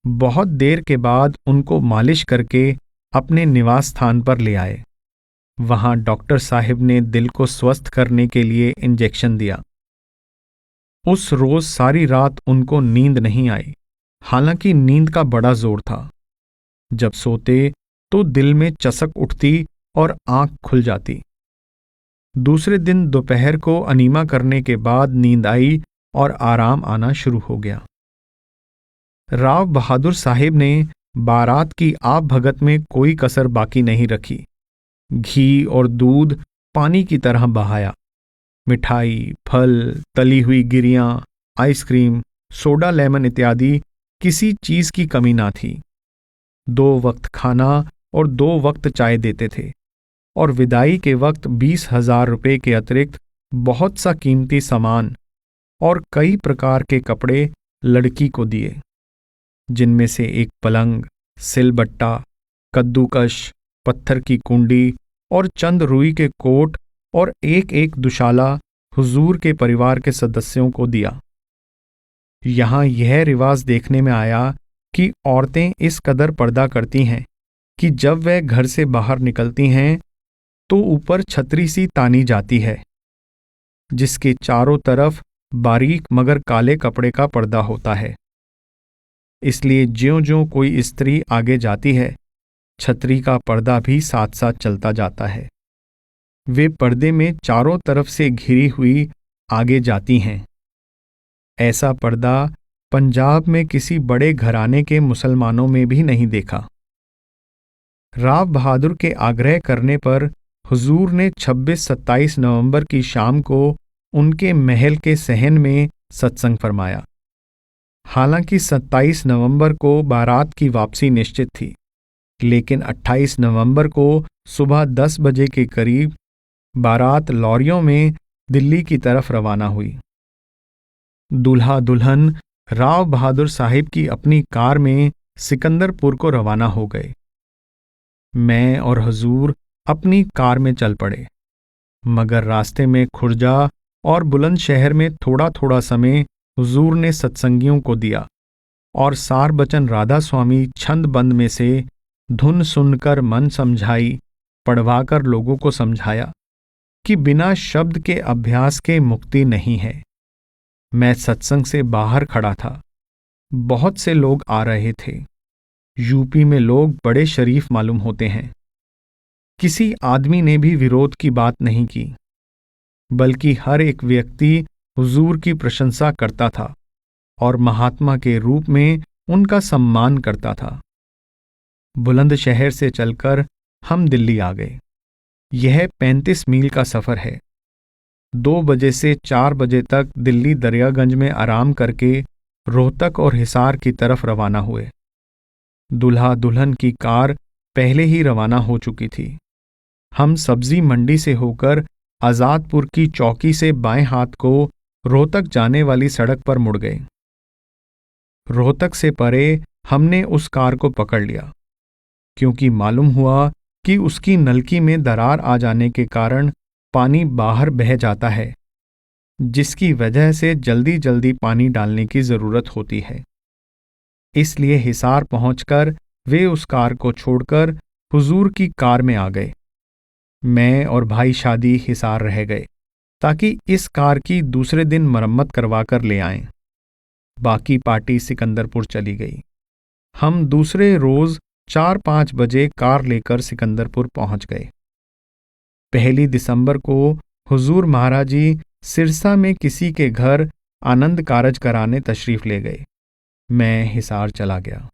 बहुत देर के बाद उनको मालिश करके अपने निवास स्थान पर ले आए। वहां डॉक्टर साहिब ने दिल को स्वस्थ करने के लिए इंजेक्शन दिया। उस रोज सारी रात उनको नींद नहीं आई, हालांकि नींद का बड़ा जोर था। जब सोते तो दिल में चसक उठती और आंख खुल जाती। दूसरे दिन दोपहर को अनीमा करने के बाद नींद आई और आराम आना शुरू हो गया। राव बहादुर साहिब ने बारात की आप भगत में कोई कसर बाकी नहीं रखी। घी और दूध पानी की तरह बहाया। मिठाई, फल, तली हुई गिरियां, आइसक्रीम, सोडा लेमन इत्यादि किसी चीज की कमी ना थी। 2 वक्त खाना और 2 वक्त चाय देते थे और विदाई के वक्त 20,000 रुपये के अतिरिक्त बहुत सा कीमती सामान और कई प्रकार के कपड़े लड़की को दिए, जिनमें से एक पलंग, सिलबट्टा, कद्दूकश, पत्थर की कुंडी और चंद रुई के कोट और एक दुशाला हुजूर के परिवार के सदस्यों को दिया। यहां यह रिवाज देखने में आया कि औरतें इस कदर पर्दा करती हैं कि जब वह घर से बाहर निकलती हैं तो ऊपर छतरी सी तानी जाती है, जिसके चारों तरफ बारीक मगर काले कपड़े का पर्दा होता है। इसलिए ज्यों-ज्यों कोई स्त्री आगे जाती है, छतरी का पर्दा भी साथ साथ चलता जाता है। वे पर्दे में चारों तरफ से घिरी हुई आगे जाती हैं। ऐसा पर्दा पंजाब में किसी बड़े घराने के मुसलमानों में भी नहीं देखा। राव बहादुर के आग्रह करने पर हुजूर ने 26-27 नवंबर की शाम को उनके महल के सहन में सत्संग फरमाया। हालांकि 27 नवंबर को बारात की वापसी निश्चित थी, लेकिन 28 नवंबर को सुबह 10 बजे के करीब बारात लॉरियों में दिल्ली की तरफ रवाना हुई। दूल्हा दुल्हन राव बहादुर साहिब की अपनी कार में सिकंदरपुर को रवाना हो गए। मैं और हुजूर अपनी कार में चल पड़े, मगर रास्ते में खुर्जा और बुलंदशहर में थोड़ा थोड़ा समय हुजूर ने सत्संगियों को दिया और सार बचन राधा स्वामी छंद बंद में से धुन सुनकर मन समझाई पढ़वाकर लोगों को समझाया कि बिना शब्द के अभ्यास के मुक्ति नहीं है। मैं सत्संग से बाहर खड़ा था। बहुत से लोग आ रहे थे। यूपी में लोग बड़े शरीफ मालूम होते हैं। किसी आदमी ने भी विरोध की बात नहीं की, बल्कि हर एक व्यक्ति हुजूर की प्रशंसा करता था और महात्मा के रूप में उनका सम्मान करता था। बुलंदशहर से चलकर हम दिल्ली आ गए। यह 35 मील का सफर है। 2 बजे से 4 बजे तक दिल्ली दरियागंज में आराम करके रोहतक और हिसार की तरफ रवाना हुए। दूल्हा दुल्हन की कार पहले ही रवाना हो चुकी थी। हम सब्जी मंडी से होकर आजादपुर की चौकी से बाएं हाथ को रोहतक जाने वाली सड़क पर मुड़ गए। रोहतक से परे हमने उस कार को पकड़ लिया, क्योंकि मालूम हुआ कि उसकी नलकी में दरार आ जाने के कारण पानी बाहर बह जाता है, जिसकी वजह से जल्दी जल्दी पानी डालने की जरूरत होती है। इसलिए हिसार पहुंचकर वे उस कार को छोड़कर हुजूर की कार में आ गए। मैं और भाई शादी हिसार रह गए ताकि इस कार की दूसरे दिन मरम्मत करवाकर ले आएं। बाकी पार्टी सिकंदरपुर चली गई। हम दूसरे रोज 4-5 बजे कार लेकर सिकंदरपुर पहुंच गए। 1 दिसंबर को हुजूर महाराज जी सिरसा में किसी के घर आनंद कारज कराने तशरीफ ले गए। मैं हिसार चला गया।